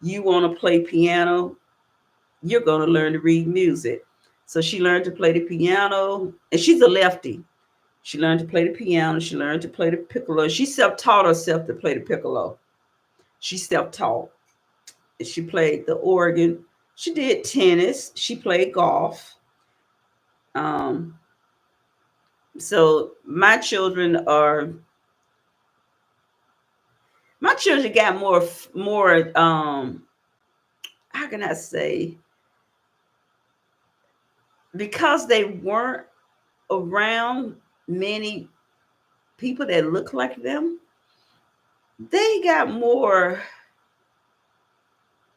You want to play piano, you're going to learn to read music. So she learned to play the piano, and she's a lefty. She learned to play the piano. She learned to play the piccolo. She self-taught herself to play the piccolo. She self-taught. She played the organ. She did tennis. She played golf. Um, so my children got more how can I say, because they weren't around many people that look like them, they got more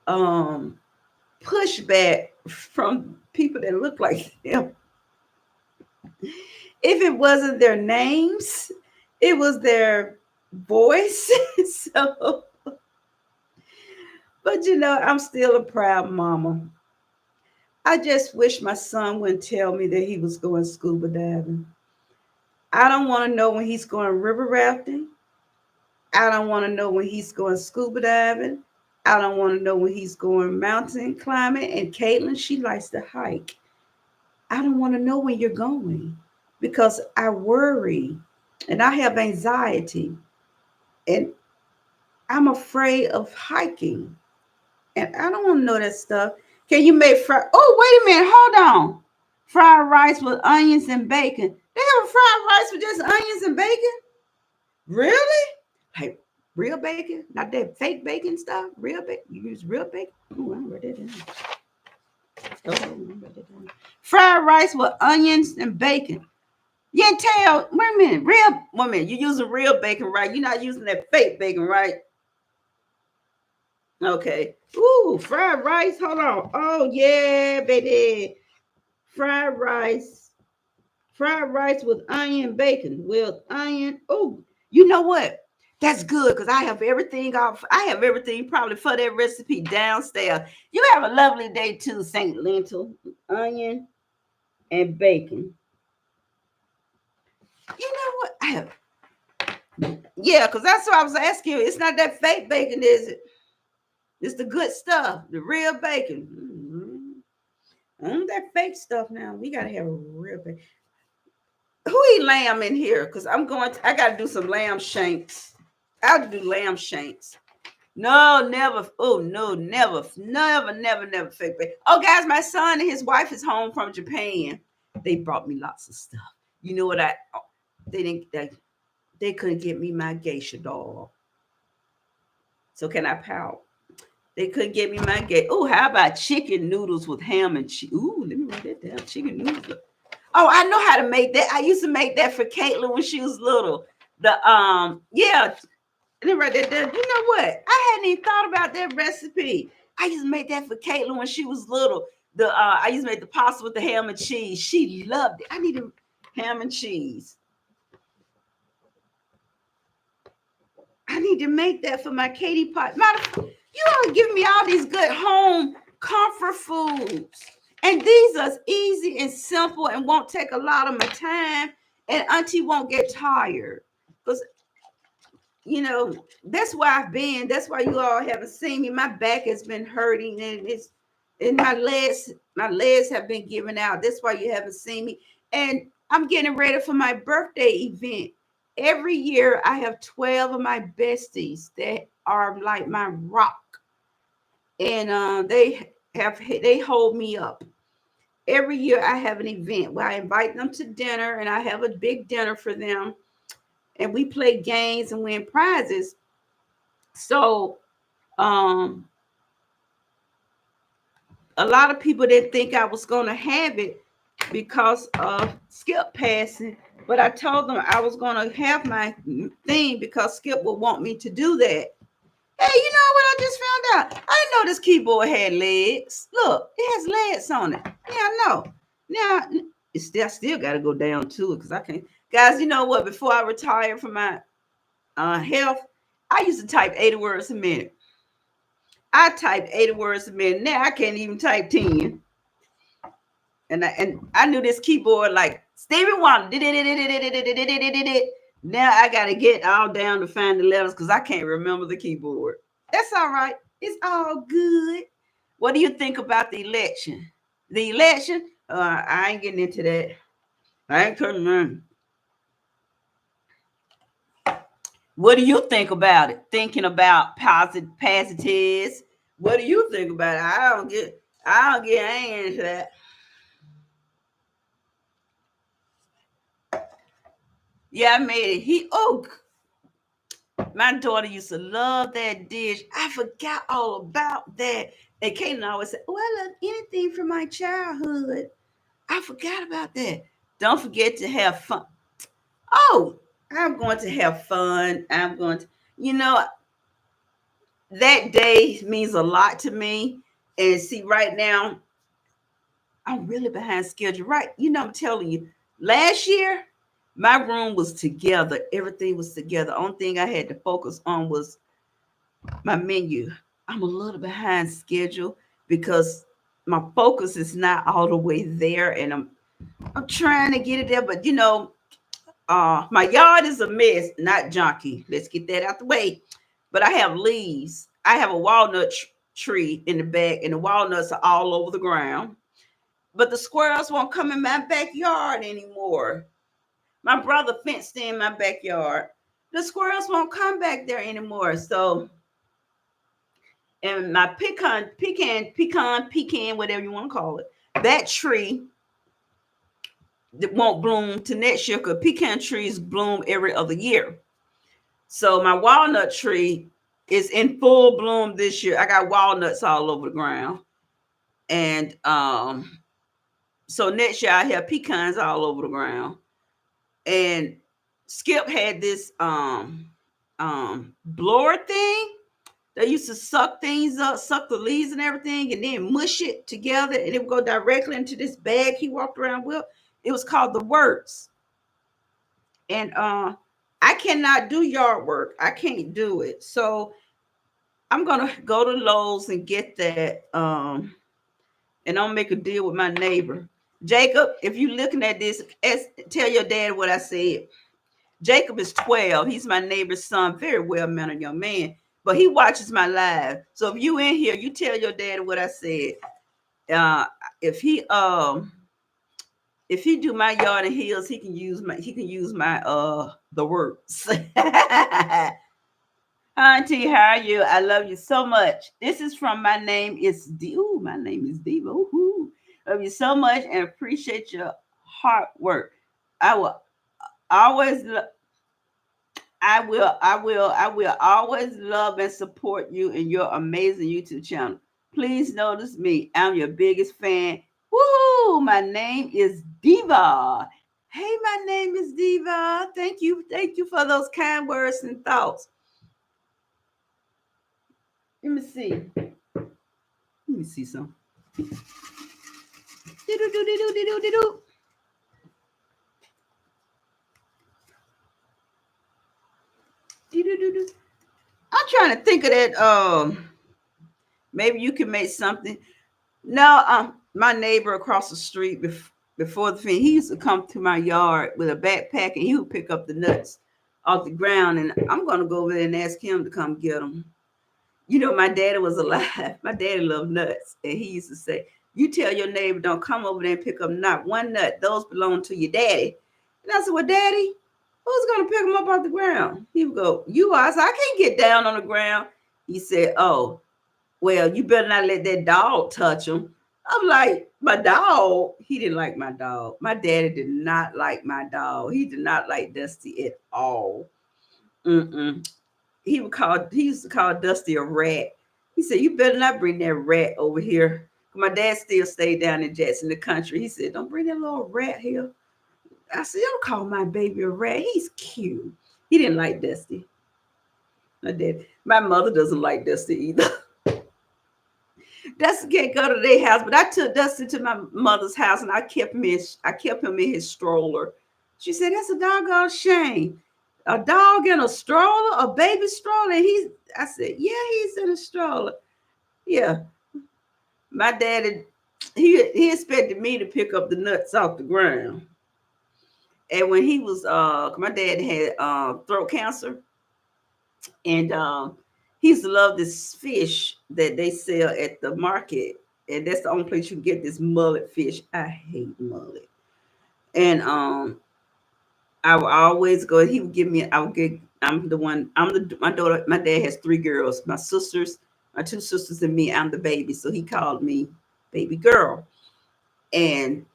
um pushback from people that look like them. If it wasn't their names, it was their voice. So, but I'm still a proud mama. I just wish my son wouldn't tell me that he was going scuba diving. I don't want to know when he's going river rafting. I don't want to know when he's going scuba diving. I don't want to know when he's going mountain climbing. And Caitlin, she likes to hike. I don't want to know when you're going because I worry and I have anxiety and I'm afraid of hiking. And I don't want to know that stuff. Can you make fried? Oh, wait a minute. Hold on. Fried rice with onions and bacon. They have a fried rice with just onions and bacon? Really? Like real bacon? Not that fake bacon stuff? Real bacon? You use real bacon? Oh, I read that down. Oh, I read that down. Fried rice with onions and bacon. You can tell. Wait a minute. Wait a minute. You're using real bacon, right? You're not using that fake bacon, right? Okay. Ooh, fried rice. Hold on. Oh, yeah, baby. Fried rice. Fried rice with onion bacon. With onion. Oh, you know what? That's good because I have everything off. I have everything probably for that recipe downstairs. You have a lovely day too, Saint Lentil, onion, and bacon. You know what? Yeah, because that's what I was asking you. It's not that fake bacon, is it? It's the good stuff, the real bacon. That fake stuff now. We gotta have a real bacon. Who eat lamb in here? Because I gotta do some lamb shanks. I'll do lamb shanks. No, never. Oh no, never fake bacon. Oh, guys, my son and his wife is home from Japan. They brought me lots of stuff. You know what they didn't they couldn't get me my geisha doll. So can I pout? They couldn't get me my geisha. Oh, how about chicken noodles with ham and cheese? Ooh, let me write that down. Chicken noodles. Oh, I know how to make that. I used to make that for Caitlin when she was little. Yeah. Let me write that down. You know what? I hadn't even thought about that recipe. I used to make that for Caitlin when she was little. I used to make the pasta with the ham and cheese. She loved it. I needed ham and cheese. I need to make that for my Katie pot. You are giving me all these good home comfort foods. And these are easy and simple and won't take a lot of my time. And Auntie won't get tired. Because that's where I've been. That's why you all haven't seen me. My back has been hurting, and my legs have been giving out. That's why you haven't seen me. And I'm getting ready for my birthday event. Every year I have 12 of my besties that are like my rock. And they hold me up. Every year I have an event where I invite them to dinner, and I have a big dinner for them, and we play games and win prizes. So um a lot of people didn't think I was going to have it because of Skip passing, but I told them I was going to have my thing because Skip would want me to do that. Hey, you know what I just found out? I didn't know this keyboard had legs. Look, it has legs on it. Yeah, I know. Now, I still got to go down to it because I can't. Guys, you know what? Before I retired from my health, I used to type 80 words a minute. I typed 80 words a minute. Now I can't even type 10. And I knew this keyboard like Stevie Wonder. Now I gotta get all down to find the letters because I can't remember the keyboard. That's all right. It's all good. What do you think about the election? The election? I ain't getting into that. I ain't coming. What do you think about it? Thinking about positives. What do you think about it? I ain't into that. Yeah, I made it. My daughter used to love that dish. I forgot all about that. And Kaden always said, "Oh, I love anything from my childhood." I forgot about that. Don't forget to have fun. Oh, I'm going to have fun. I'm going to, you know, that day means a lot to me. And see, right now, I'm really behind schedule. Right. I'm telling you, last year, my room was together. Everything was together. Only thing I had to focus on was my menu. I'm a little behind schedule because my focus is not all the way there, and I'm trying to get it there. But my yard is a mess, not junky. Let's get that out the way. But I have leaves. I have a walnut tree in the back, and the walnuts are all over the ground. But the squirrels won't come in my backyard anymore. My brother fenced in my backyard. The squirrels won't come back there anymore. So, and my pecan, whatever you want to call it, that tree that won't bloom to next year because pecan trees bloom every other year. So my walnut tree is in full bloom this year. I got walnuts all over the ground, and so next year I have pecans all over the ground. And Skip had this blower thing. They used to suck things up, suck the leaves and everything, and then mush it together, and it would go directly into this bag he walked around with. It was called the Works. And I cannot do yard work. I can't do it. So I'm gonna go to Lowe's and get that. And I'll make a deal with my neighbor. Jacob, if you looking at this, tell your dad what I said. Jacob is 12. He's my neighbor's son, very well mannered young man. But he watches my live. So if you in here, you tell your dad what I said. Uh, if he do my yard and hills, he can use my the works. Auntie, how are you? I love you so much. This is from my name is my name is Diva. Ooh, love you so much and appreciate your hard work. I will always I will always love and support you in your amazing YouTube channel. Please notice me. I'm your biggest fan. Woo! My name is Diva. Hey, my name is Diva. Thank you. Thank you for those kind words and thoughts. Let me see. Let me see some. I'm trying to think of that. Maybe you can make something. No, my neighbor across the street before the thing, he used to come to my yard with a backpack and he would pick up the nuts off the ground, and I'm gonna go over there and ask him to come get them. You know, my daddy was alive. My daddy loved nuts, and he used to say, "You tell your neighbor don't come over there and pick up not one nut. Those belong to your daddy." And I said, "Well, Daddy, who's gonna pick them up off the ground?" He would go, "You are." I said, "I can't get down on the ground." He said, "Oh, well, you better not let that dog touch them." I'm like, "My dog?" He didn't like my dog. My daddy did not like my dog. He did not like Dusty at all. Mm-mm. He used to call Dusty a rat. He said, "You better not bring that rat over here." My dad still stayed down in Jackson, the country. He said, "Don't bring that little rat here." I said, "Don't call my baby a rat. He's cute." He didn't like Dusty. My dad. My mother doesn't like Dusty either. Dusty can't go to their house, but I took Dusty to my mother's house and I kept him in his stroller. She said, "That's a doggone shame. A dog in a stroller, a baby stroller." And I said, "Yeah, he's in a stroller." Yeah. My daddy, he expected me to pick up the nuts off the ground. And when he was my dad had throat cancer, and he used to love this fish that they sell at the market, and that's the only place you can get this mullet fish. I hate mullet. And I would always go. He would give me. I would get. I'm the one. I'm the my daughter. My dad has three girls. My sisters, my two sisters, and me. I'm the baby, so he called me baby girl. And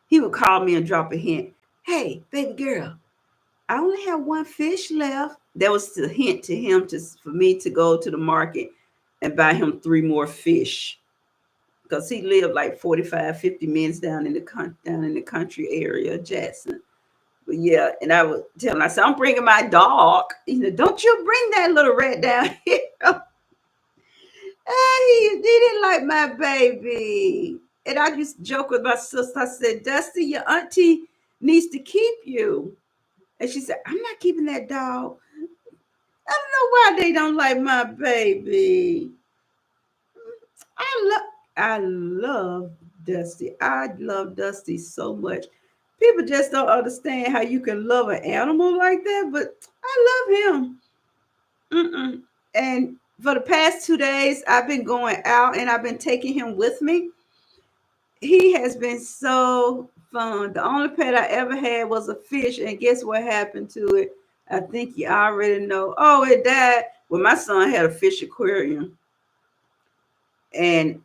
he would call me and drop a hint. "Hey, baby girl, I only have one fish left." That was the hint to him to for me to go to the market and buy him three more fish, because he lived like 45, 50 minutes down in the country area of Jackson. But yeah, and I would tell him, I said, "I'm bringing my dog." He said, "Don't you bring that little rat down here." He didn't like my baby. And I used to joke with my sister. I said, "Dusty, your auntie needs to keep you." And she said, "I'm not keeping that dog. I don't know why they don't like my baby." I love I love Dusty. I love Dusty so much. People just don't understand how you can love an animal like that, but I love him. Mm-mm. And for the past 2 days, I've been going out and I've been taking him with me. He has been so fun. The only pet I ever had was a fish, and guess what happened to it? I think you already know. Oh, it died. Well, my son had a fish aquarium, and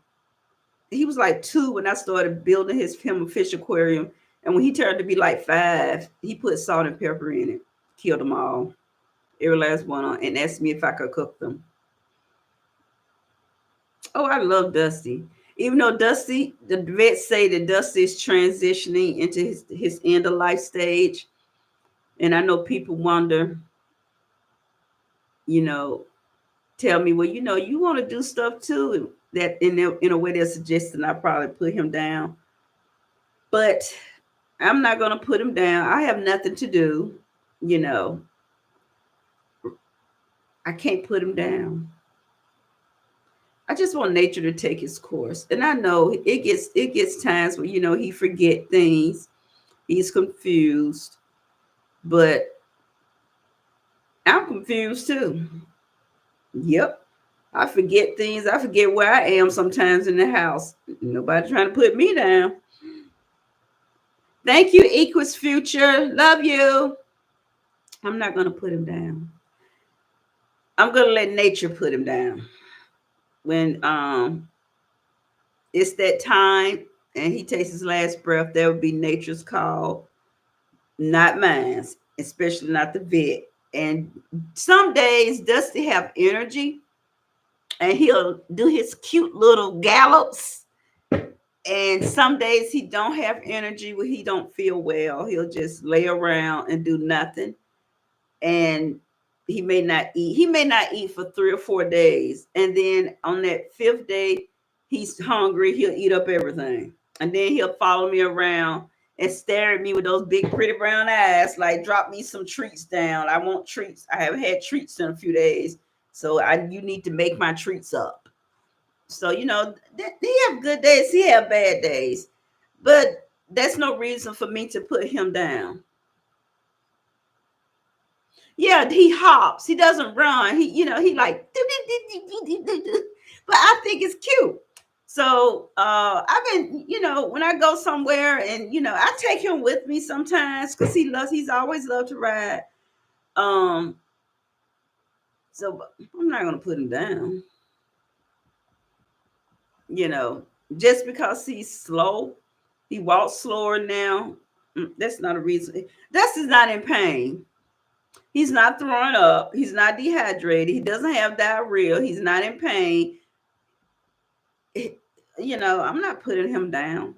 he was like 2 when I started building him a fish aquarium. And when he turned to be like 5, he put salt and pepper in it, killed them all, every last one, and asked me if I could cook them. Oh, I love Dusty. Even though Dusty, the vets say that Dusty is transitioning into his end of life stage. And I know people wonder, you know, tell me, "Well, you want to do stuff too." That in a way they're suggesting I probably put him down. But I'm not going to put him down. I have nothing to do. You know, I can't put him down. I just want nature to take its course. And I know it gets times where he forget things. He's confused, but I'm confused too. Yep. I forget things. I forget where I am sometimes in the house. Nobody trying to put me down. Thank you, Equus Future. Love you. I'm not going to put him down. I'm going to let nature put him down. When it's that time and he takes his last breath, that would be nature's call, not mine, especially not the vet. And some days Dusty have energy and he'll do his cute little gallops. And some days he don't have energy where he don't feel well. He'll just lay around and do nothing. And he may not eat. He may not eat for 3 or 4 days. And then on that 5th day, he's hungry. He'll eat up everything. And then he'll follow me around and stare at me with those big, pretty brown eyes, like, "Drop me some treats down. I want treats. I haven't had treats in a few days. So you need to make my treats up." So, he have good days. He have bad days. But that's no reason for me to put him down. Yeah, he hops. He doesn't run. He like, but I think it's cute. So I've been, when I go somewhere and I take him with me sometimes because he's always loved to ride. Um, so I'm not gonna put him down, you know, just because he's slow, he walks slower now. That's not a reason. Dusty's not in pain. He's not throwing up. He's not dehydrated. He doesn't have diarrhea. He's not in pain. It- I'm not putting him down.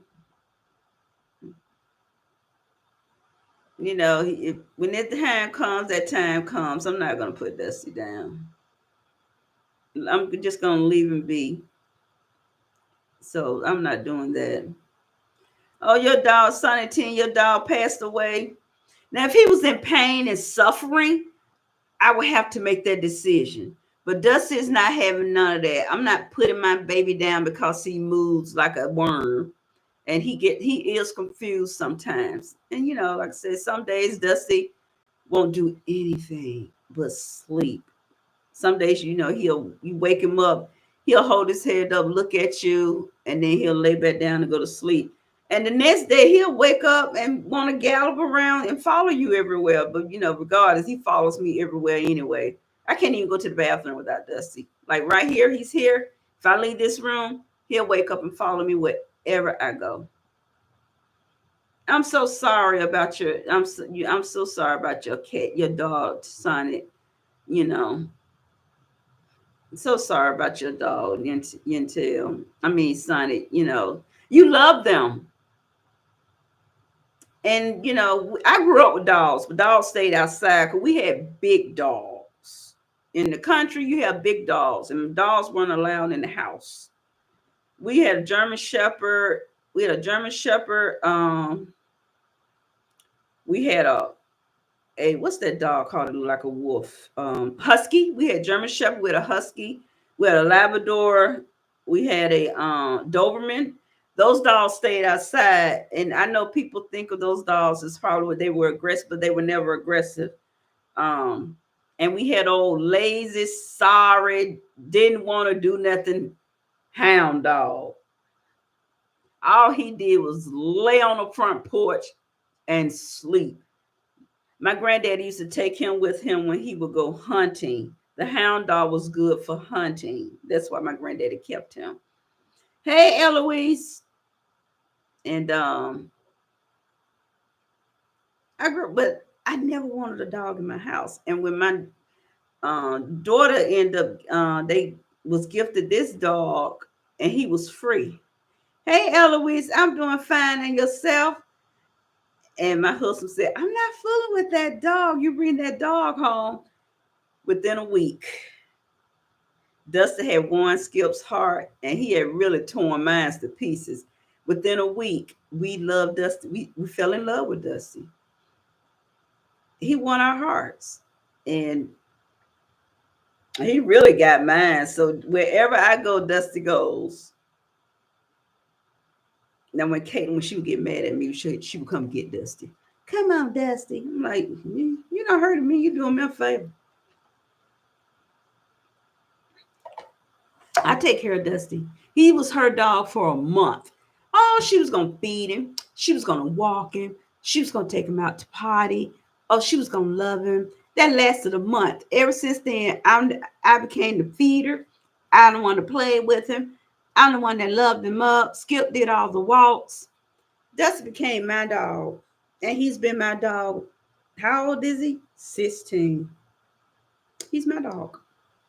When that time comes, I'm not going to put Dusty down. I'm just going to leave him be. So I'm not doing that. Oh, your dog, Sonny 10, your dog passed away. Now, if he was in pain and suffering, I would have to make that decision. But Dusty is not having none of that. I'm not putting my baby down because he moves like a worm. And he is confused sometimes. And like I said, some days Dusty won't do anything but sleep. Some days, you wake him up, he'll hold his head up, look at you, and then he'll lay back down and go to sleep. And the next day he'll wake up and want to gallop around and follow you everywhere. But regardless, he follows me everywhere anyway. I can't even go to the bathroom without Dusty. Like right here, he's here. If I leave this room, he'll wake up and follow me wherever I go. I'm so sorry about I'm so sorry about your cat, your dog, Sonnet. You know, so sorry about your dog, Yentel. I mean, Sonnet. You love them, and I grew up with dogs, but dogs stayed outside because we had big dogs. In the country, you have big dogs, and dogs weren't allowed in the house. We had a German Shepherd. We had a German Shepherd. We had a what's that dog called? It look like a wolf. Husky. We had German Shepherd with a husky. We had a Labrador. We had a Doberman. Those dogs stayed outside, and I know people think of those dogs as probably what they were aggressive, but they were never aggressive. Um, and we had old lazy, sorry, didn't want to do nothing hound dog. All he did was lay on the front porch and sleep. My granddad used to take him with him when he would go hunting. The hound dog was good for hunting. That's why my granddaddy kept him. Hey, Eloise. And I grew up, but I never wanted a dog in my house. And when my daughter ended up, they was gifted this dog, and he was free. Hey, Eloise, I'm doing fine, and yourself? And my husband said, I'm not fooling with that dog. You bring that dog home within a week. Dusty had worn Skip's heart, and he had really torn mine to pieces. Within a week, we loved Dusty. We fell in love with Dusty. He won our hearts, and he really got mine. So wherever I go, Dusty goes. Now, when she would get mad at me, she would come get Dusty. Come on, Dusty. I'm like, you're not hurting me. You're doing me a favor. I take care of Dusty. He was her dog for a month. Oh, she was gonna feed him. She was gonna walk him. She was gonna take him out to potty. Oh, she was gonna love him. That lasted a month. Ever since then, I became the feeder. I'm the one that played with him. I'm the one that loved him up. Skip did all the walks. Dusty became my dog, and he's been my dog. How old is he? 16. He's my dog.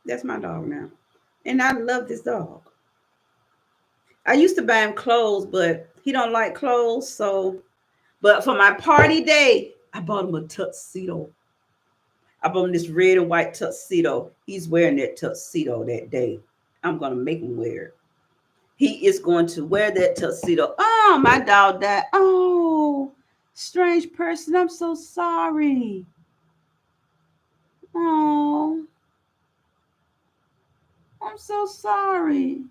That's my dog now, and I love this dog. I used to buy him clothes, but he don't like clothes. So, but for my party day, I bought him a tuxedo. I bought him this red and white tuxedo. He's wearing that tuxedo that day. I'm gonna make him wear it. He is going to wear that tuxedo. Oh, my dog died. Oh, strange person. I'm so sorry. Oh, I'm so sorry.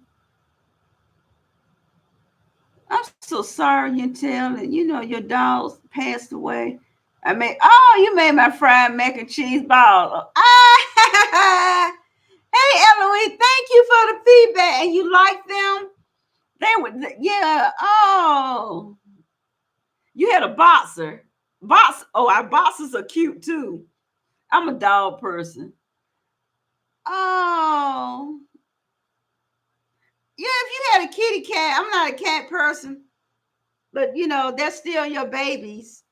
I'm so sorry, you tell it. Your dog passed away. You made my fried mac and cheese ball. Ah, hey, Eloise, thank you for the feedback. And you like them? They were, yeah. Oh, you had a boxer. Our boxers are cute too. I'm a dog person. Oh, yeah. If you had a kitty cat, I'm not a cat person, but they're still your babies.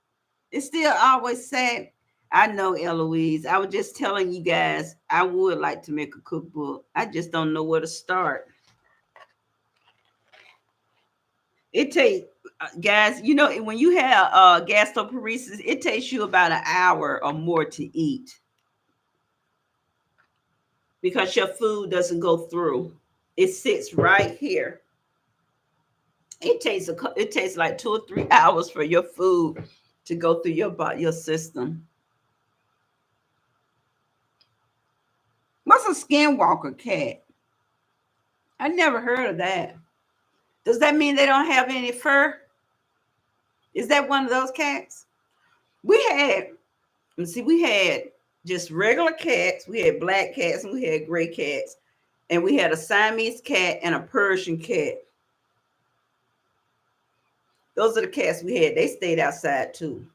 It's still always sad. I know, Eloise. I was just telling you guys I would like to make a cookbook. I just don't know where to start. It takes guys, when you have gastroparesis, it takes you about an hour or more to eat because your food doesn't go through. It sits right here. It takes like 2 or 3 hours for your food to go through your system. What's a skinwalker cat? I never heard of that. Does that mean they don't have any fur? Is that one of those cats? We had, let's see, we had just regular cats. We had black cats and we had gray cats. And we had a Siamese cat and a Persian cat. Those are the cats we had. They stayed outside too.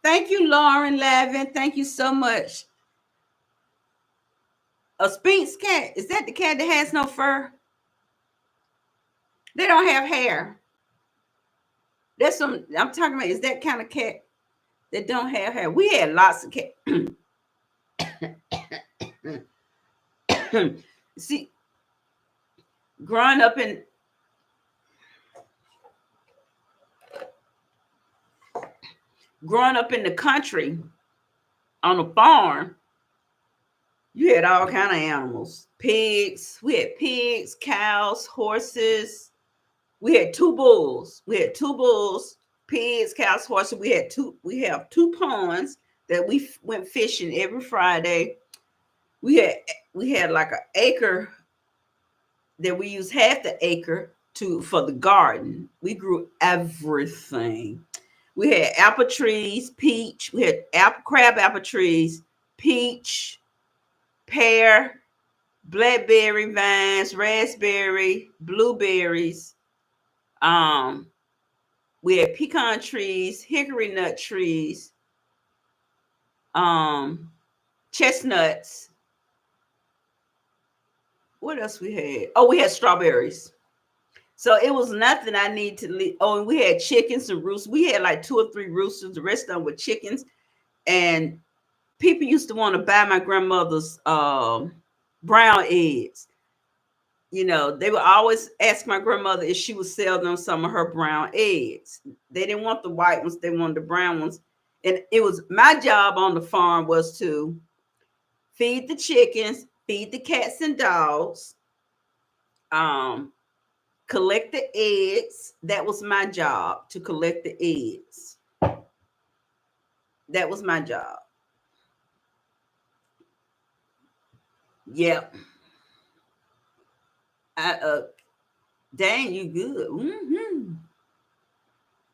Thank you, Lauren Lavin. Thank you so much. A Sphinx cat. Is that the cat that has no fur? They don't have hair. That's some I'm talking about. Is that kind of cat that don't have hair? We had lots of cats. See, growing up in the country on a farm, you had all kind of animals. Pigs. We had pigs, cows, horses. We had two bulls. Pigs, cows, horses. We have two ponds that we went fishing every Friday. We had like an acre that we used half the acre for the garden. We grew everything. We had apple trees, peach. We had crab apple trees, peach, pear, blackberry vines, raspberry, blueberries. We had pecan trees, hickory nut trees, chestnuts. What else we had? Oh, we had strawberries. So it was nothing I need to leave. Oh, and we had chickens and roosters. We had like 2 or 3 roosters. The rest of them were chickens. And people used to want to buy my grandmother's brown eggs. They would always ask my grandmother if she would sell them some of her brown eggs. They didn't want the white ones. They wanted the brown ones. And it was my job on the farm was to feed the chickens, feed the cats and dogs, collect the eggs. That was my job, to collect the eggs. That was my job. Yep. Dang, you good. Mm-hmm.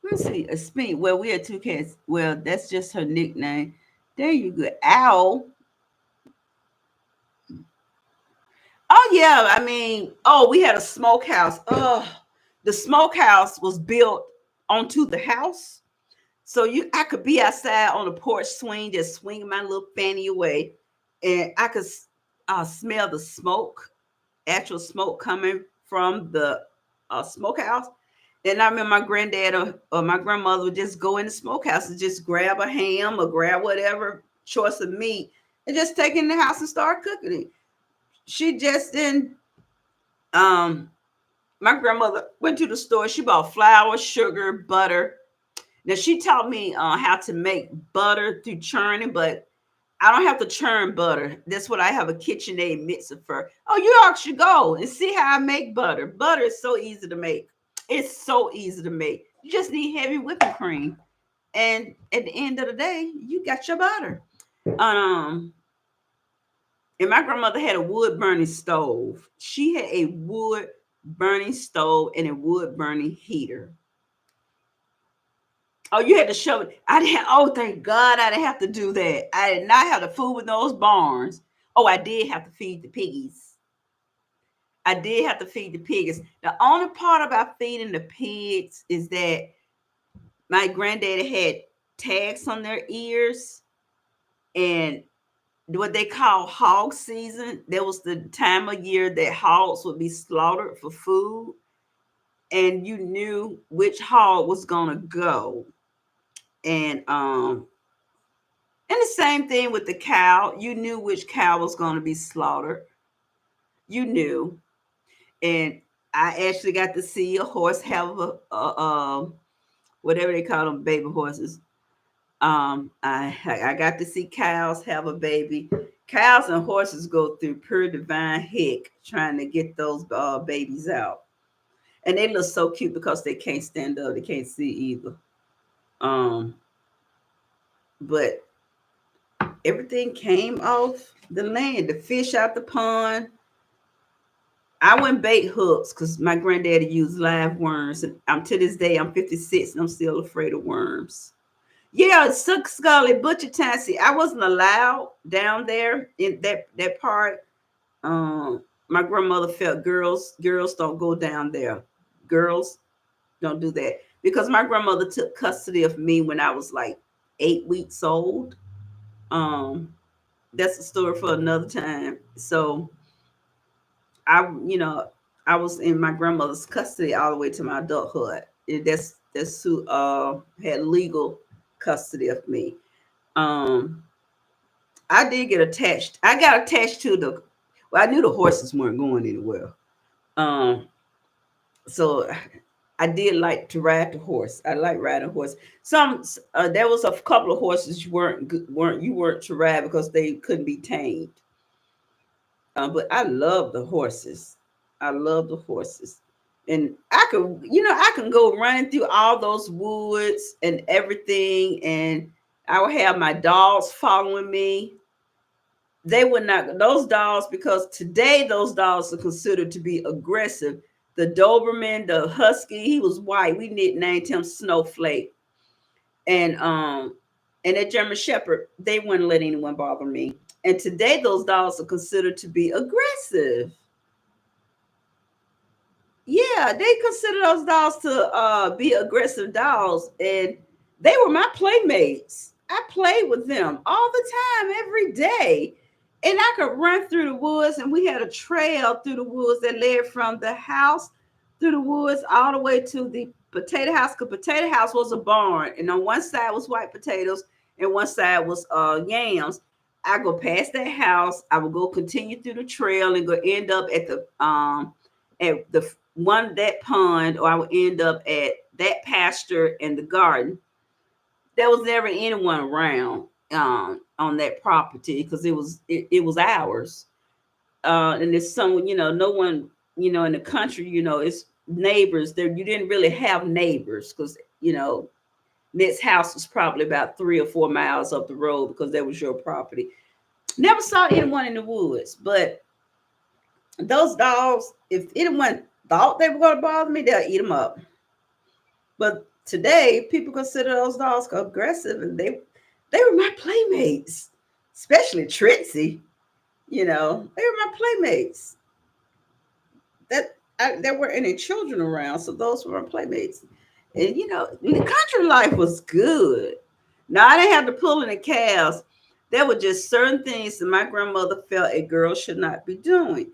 Let's see. A spink. Well, we had two cats. Well, that's just her nickname. There you go. Owl. Oh yeah. We had a smokehouse. Oh, the smokehouse was built onto the house. So I could be outside on the porch swing, just swinging my little fanny away, and I could smell the smoke, actual smoke coming from the smokehouse. And I remember my granddad or my grandmother would just go in the smokehouse and just grab a ham or grab whatever choice of meat and just take it in the house and start cooking it. She just didn't. My grandmother went to the store. She bought flour, sugar, butter. Now she taught me how to make butter through churning, but I don't have to churn butter. That's what I have a KitchenAid mixer for. Oh, you all should go and see how I make butter. Butter is so easy to make. It's so easy to make. You just need heavy whipping cream. And at the end of the day, you got your butter. And my grandmother had a wood burning stove. She had a wood burning stove and a wood burning heater. Oh, you had to show it. I didn't. Oh, thank God, I didn't have to do that. I did not have to fool with those barns. Oh, I did have to feed the piggies. I did have to feed the pigs. The only part about feeding the pigs is that my granddaddy had tags on their ears, and what they call hog season. There was the time of year that hogs would be slaughtered for food, and you knew which hog was gonna go. And the same thing with the cow. You knew which cow was gonna be slaughtered. You knew, and I actually got to see a horse have a whatever they call them, baby horses. I got to see cows have a baby. Cows and horses go through pure divine heck trying to get those babies out, and they look so cute because they can't stand up, they can't see either. Um, but everything came off the land, the fish out the pond. I wouldn't bait hooks because my granddaddy used live worms, and I'm to this day I'm 56 and I'm still afraid of worms. Yeah, Suck Scully, Butcher Time. See, I wasn't allowed down there in that part. My grandmother felt girls don't go down there. Girls don't do that because my grandmother took custody of me when I was like 8 weeks old. Um, that's a story for another time. So I I was in my grandmother's custody all the way to my adulthood. That's who had legal custody of me. Um, I did get attached. I got attached to the. Well, I knew the horses weren't going anywhere. Um, so I did like to ride the horse. I like riding horse. Some there was a couple of horses you weren't to ride because they couldn't be tamed. But I love the horses. I love the horses, and I can go running through all those woods and everything, and I would have my dogs following me. They would not those dogs because today those dogs are considered to be aggressive. The Doberman, the Husky, he was white. We named him Snowflake, and that German Shepherd, they wouldn't let anyone bother me. And today those dogs are considered to be aggressive. Yeah, they consider those dogs to be aggressive dogs, and they were my playmates. I played with them all the time, every day, and I could run through the woods. And we had a trail through the woods that led from the house through the woods all the way to the potato house. Because potato house was a barn, and on one side was white potatoes, and one side was yams. I go past that house. I would go continue through the trail and go end up at the one that pond, or I would end up at that pasture and the garden. There was never anyone around on that property because it was ours. And it's someone, no one, in the country, it's neighbors there. You didn't really have neighbors because, Ned's house was probably about 3 or 4 miles up the road because that was your property. Never saw anyone in the woods, but those dogs, if anyone thought they were going to bother me, they'll eat them up. But today, people consider those dogs aggressive, and they were my playmates, especially Trixie. They were my playmates. There weren't any children around, so those were my playmates. And the country life was good. Now I didn't have to pull any calves. There were just certain things that my grandmother felt a girl should not be doing.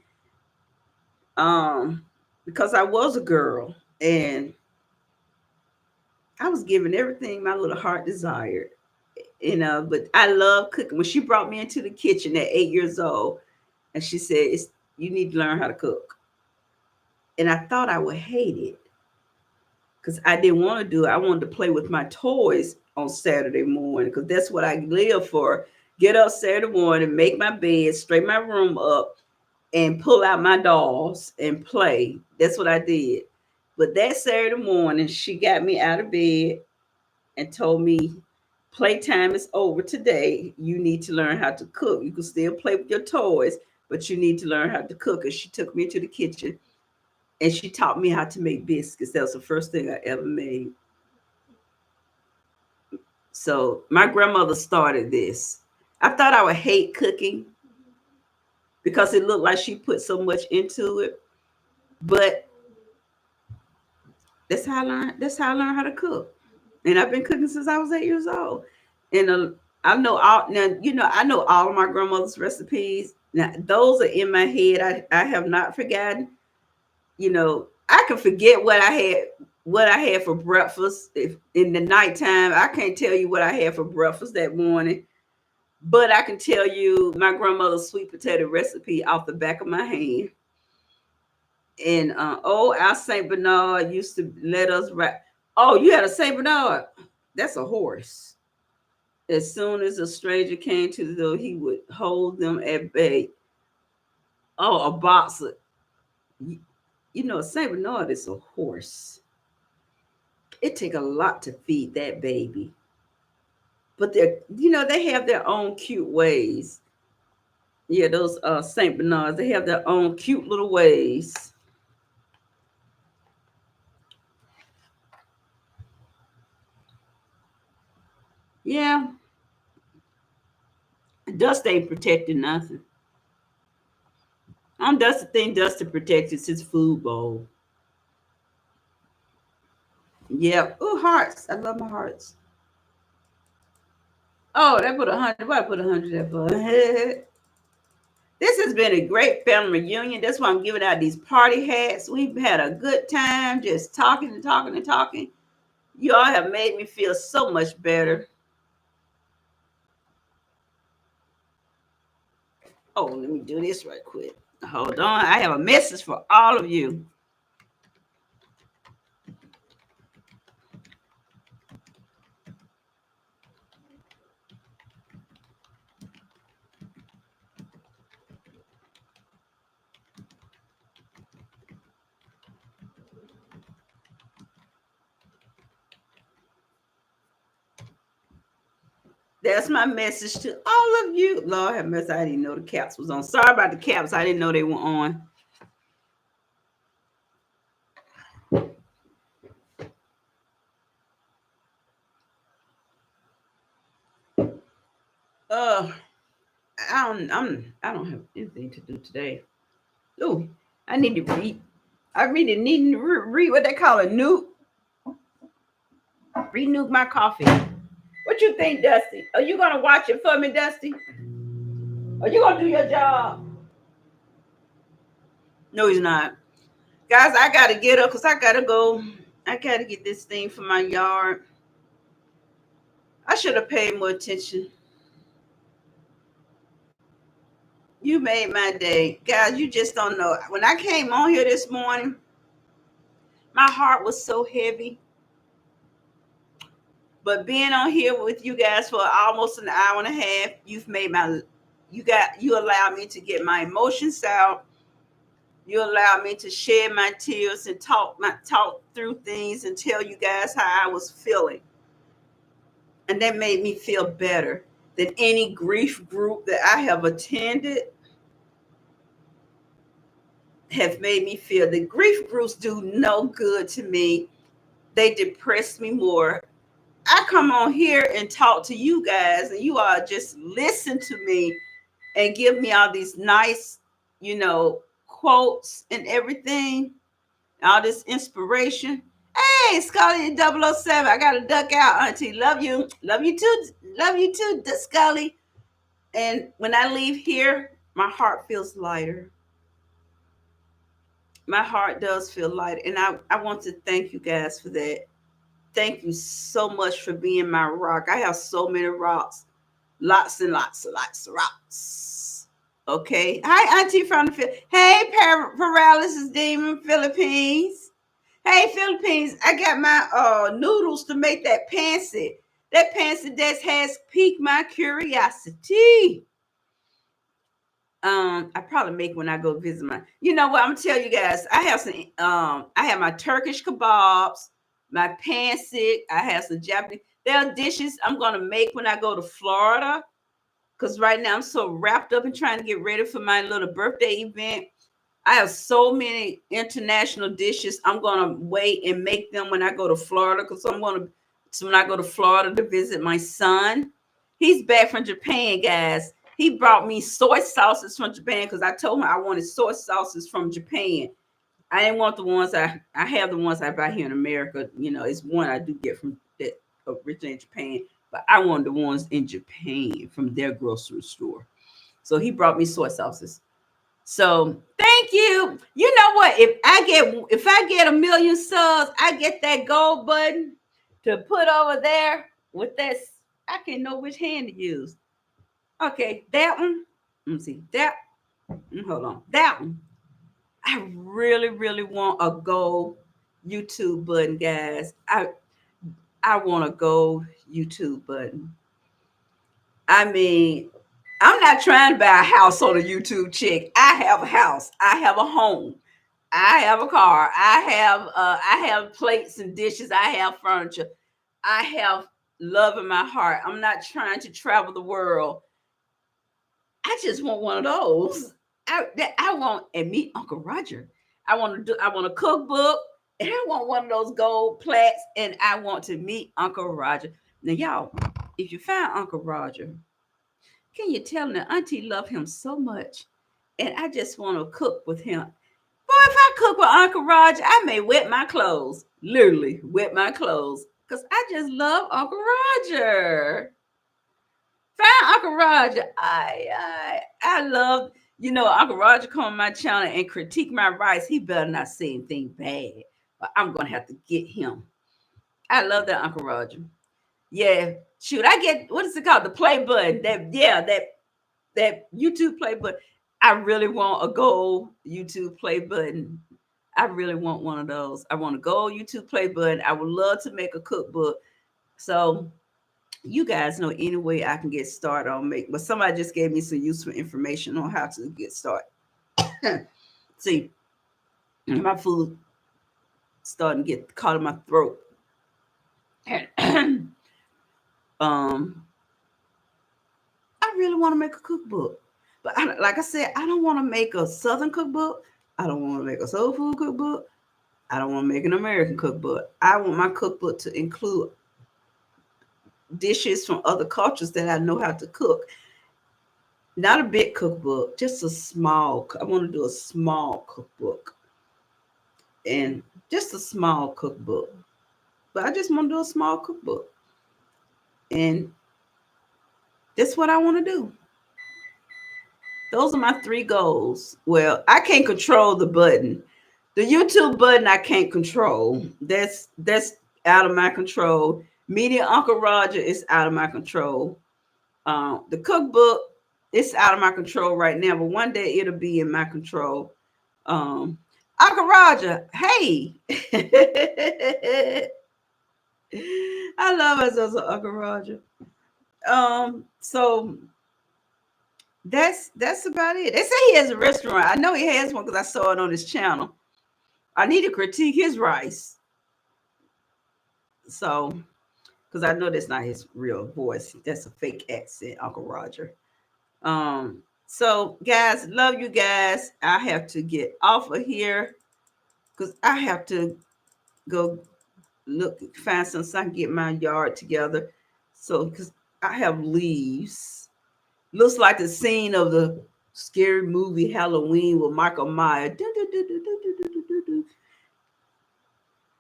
Um, because I was a girl and I was given everything my little heart desired. But I love cooking. When she brought me into the kitchen at 8 years old, and she said, "You need to learn how to cook," and I thought I would hate it because I didn't want to do it. I wanted to play with my toys on Saturday morning because that's what I live for. Get up Saturday morning, make my bed, straighten my room up, and pull out my dolls and play. That's what I did. But that Saturday morning, she got me out of bed and told me, "Playtime is over today. You need to learn how to cook. You can still play with your toys, but you need to learn how to cook." And she took me to the kitchen and she taught me how to make biscuits. That was the first thing I ever made. So my grandmother started this. I thought I would hate cooking because it looked like she put so much into it. But that's how I learned. That's how I learned how to cook. And I've been cooking since I was 8 years old. And I know all now. I know all of my grandmother's recipes. Now those are in my head. I have not forgotten. I can forget what I had for breakfast. If in the nighttime, I can't tell you what I had for breakfast that morning, but I can tell you my grandmother's sweet potato recipe off the back of my hand. And our Saint Bernard used to let us ride. Oh, you had a Saint Bernard? That's a horse. As soon as a stranger came to the door, he would hold them at bay. Oh, a boxer. A Saint Bernard is a horse. It take a lot to feed that baby. But they have their own cute ways. Yeah, those Saint Bernards, they have their own cute little ways. Yeah, dust ain't protecting nothing. That's the thing dust to protect is his food bowl. Yeah. Oh, hearts. I love my hearts. Oh, they put 100. Why I put 100 there for? This has been a great family reunion. That's why I'm giving out these party hats. We've had a good time just talking and talking and talking. You all have made me feel so much better. Oh, let me do this right quick. Hold on. I have a message for all of you. That's my message to all of you. Lord have mercy. I didn't know the caps was on. Sorry about the caps. I didn't know they were on. Uh, I don't have anything to do today. Ooh, I need to read. I really need to read what they call a nuke. Renuke my coffee. What you think, Dusty? Are you gonna watch it for me, Dusty? Are you gonna do your job? No, he's not. Guys, I gotta get up because I gotta go. I gotta get this thing for my yard. I should have paid more attention. You made my day. Guys, you just don't know. When I came on here this morning, my heart was so heavy. But being on here with you guys for almost an hour and a half, you allowed me to get my emotions out. You allowed me to shed my tears and talk through things and tell you guys how I was feeling. And that made me feel better than any grief group that I have attended have made me feel. The grief groups do no good to me. They depress me more. I come on here and talk to you guys, and you all just listen to me and give me all these nice, quotes and everything, all this inspiration. Hey, Scully 007. I gotta duck out, Auntie. Love you. Love you too. Love you too, Scully. And when I leave here, my heart feels lighter. My heart does feel lighter. And I want to thank you guys for that. Thank you so much for being my rock. I have so many rocks. Lots and lots and lots of rocks. Okay. Hi, Auntie from the Philippines. Hey, paralysis demon, Philippines. Hey, Philippines. I got my noodles to make that pancit. That pancit that has piqued my curiosity. I probably make when I go visit my. You know what? I'm gonna tell you guys. I have some. I have my Turkish kebabs, my pancit. I have some Japanese. There are dishes I'm gonna make when I go to Florida. Cause right now I'm so wrapped up in trying to get ready for my little birthday event. I have so many international dishes. I'm gonna wait and make them when I go to Florida. Cause I'm gonna So when I go to Florida to visit my son, he's back from Japan, guys. He brought me soy sauces from Japan because I told him I wanted soy sauces from Japan. I didn't want the ones I have the ones I buy here in America. You know, it's one I do get from that originally in Japan, but I wanted the ones in Japan from their grocery store. So he brought me soy sauces. So thank you. You know what? If I get 1,000,000 subs, I get that gold button to put over there with that. I can know which hand to use. Okay, that one. Let me see. Hold on. That one. I really, really want a gold YouTube button, guys. I want a gold YouTube button. I mean, I'm not trying to buy a house on a YouTube chick. I have a house. I have a home. I have a car. I have plates and dishes. I have furniture. I have love in my heart. I'm not trying to travel the world. I just want one of those. I want and meet Uncle Roger. I want a cookbook and I want one of those gold plaques and I want to meet Uncle Roger. Now y'all, if you find Uncle Roger, can you tell him that Auntie love him so much? And I just want to cook with him. Boy, if I cook with Uncle Roger, I may wet my clothes. Literally wet my clothes. Because I just love Uncle Roger. Find Uncle Roger. I love, Uncle Roger come on my channel and critique my rice. He better not say anything bad. But I'm gonna have to get him. I love that Uncle Roger. Yeah. Shoot, I get what is it called? The play button. That YouTube play button. I really want a gold YouTube play button. I really want one of those. I want a gold YouTube play button. I would love to make a cookbook. So you guys know any way I can get started on make, but somebody just gave me some useful information on how to get started. See, my food starting to get caught in my throat. um, I really want to make a cookbook, but like I said, I don't want to make a Southern cookbook. I don't want to make a soul food cookbook. I don't want to make an American cookbook. I want my cookbook to include dishes from other cultures that I know how to cook. Not a big cookbook, just a small. I want to do a small cookbook and just a small cookbook. But I just want to do a small cookbook. And that's what I want to do. Those are my 3 goals. Well, I can't control the button. The YouTube button I can't control. That's out of my control. Media Uncle Roger is out of my control. The cookbook, it's out of my control right now, but one day it'll be in my control. Uncle Roger, hey. I love us as Uncle Roger. So that's about it. They say he has a restaurant. I know he has one because I saw it on his channel. I need to critique his rice. So, because I know that's not his real voice. That's a fake accent, Uncle Roger. So guys, love you guys. I have to get off of here because I have to go find some so I can get my yard together. So because I have leaves. Looks like the scene of the scary movie Halloween with Michael Myers.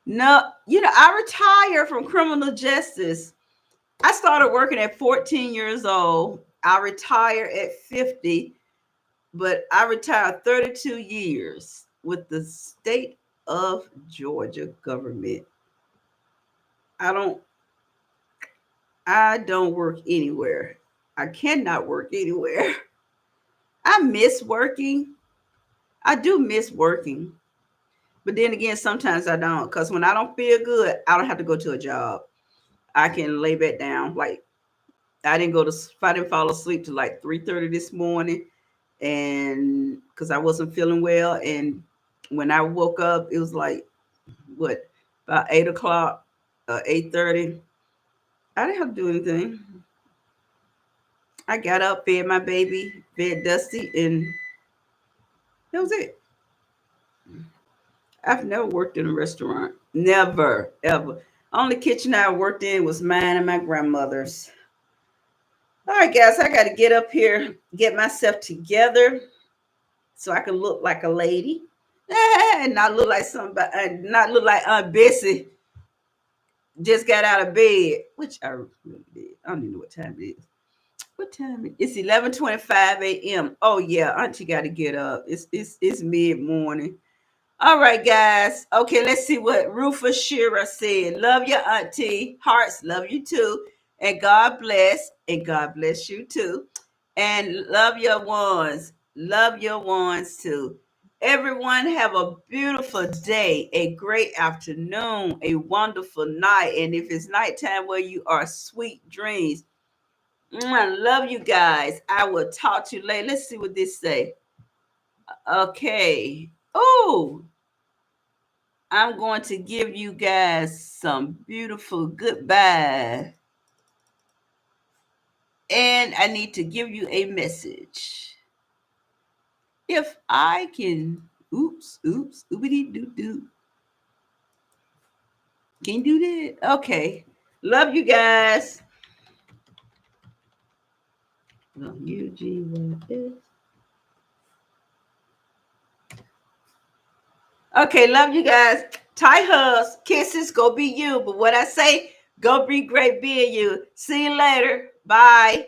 No, I retired from criminal justice. I started working at 14 years old. I retired at 50, but I retired 32 years with the state of Georgia government. I don't work anywhere. I cannot work anywhere. I miss working. I do miss working. But then again, sometimes I don't, because when I don't feel good, I don't have to go to a job. I can lay back down. Like if I didn't fall asleep till like 3:30 this morning, and because I wasn't feeling well, and when I woke up, it was like what, about 8 o'clock, 8:30. I didn't have to do anything. I got up, fed my baby, fed Dusty, and that was it. I've never worked in a restaurant. Never, ever. Only kitchen I worked in was mine and my grandmother's. All right, guys, I got to get up here, get myself together so I can look like a lady, and not look like somebody, not look like Aunt Bessie just got out of bed, which I really did. I don't even know what time it is. What time? It's 11:25 a.m. Oh yeah, Auntie got to get up. It's mid morning. All right, guys. Okay, let's see what Rufus Shearer said. Love your Auntie. Hearts, love you too. And God bless. And God bless you too. And love your ones. Love your ones too. Everyone have a beautiful day, a great afternoon, a wonderful night. And if it's nighttime where you are, sweet dreams. Mwah, love you guys. I will talk to you later. Let's see what this say. Okay. Oh, I'm going to give you guys some beautiful goodbye. And I need to give you a message. If I can, oops, oobity doo doo. Can you do that? Okay. Love you guys. UGYS. Okay, love you guys. Tight hugs, kisses, go be you. But what I say, go be great being you. See you later. Bye.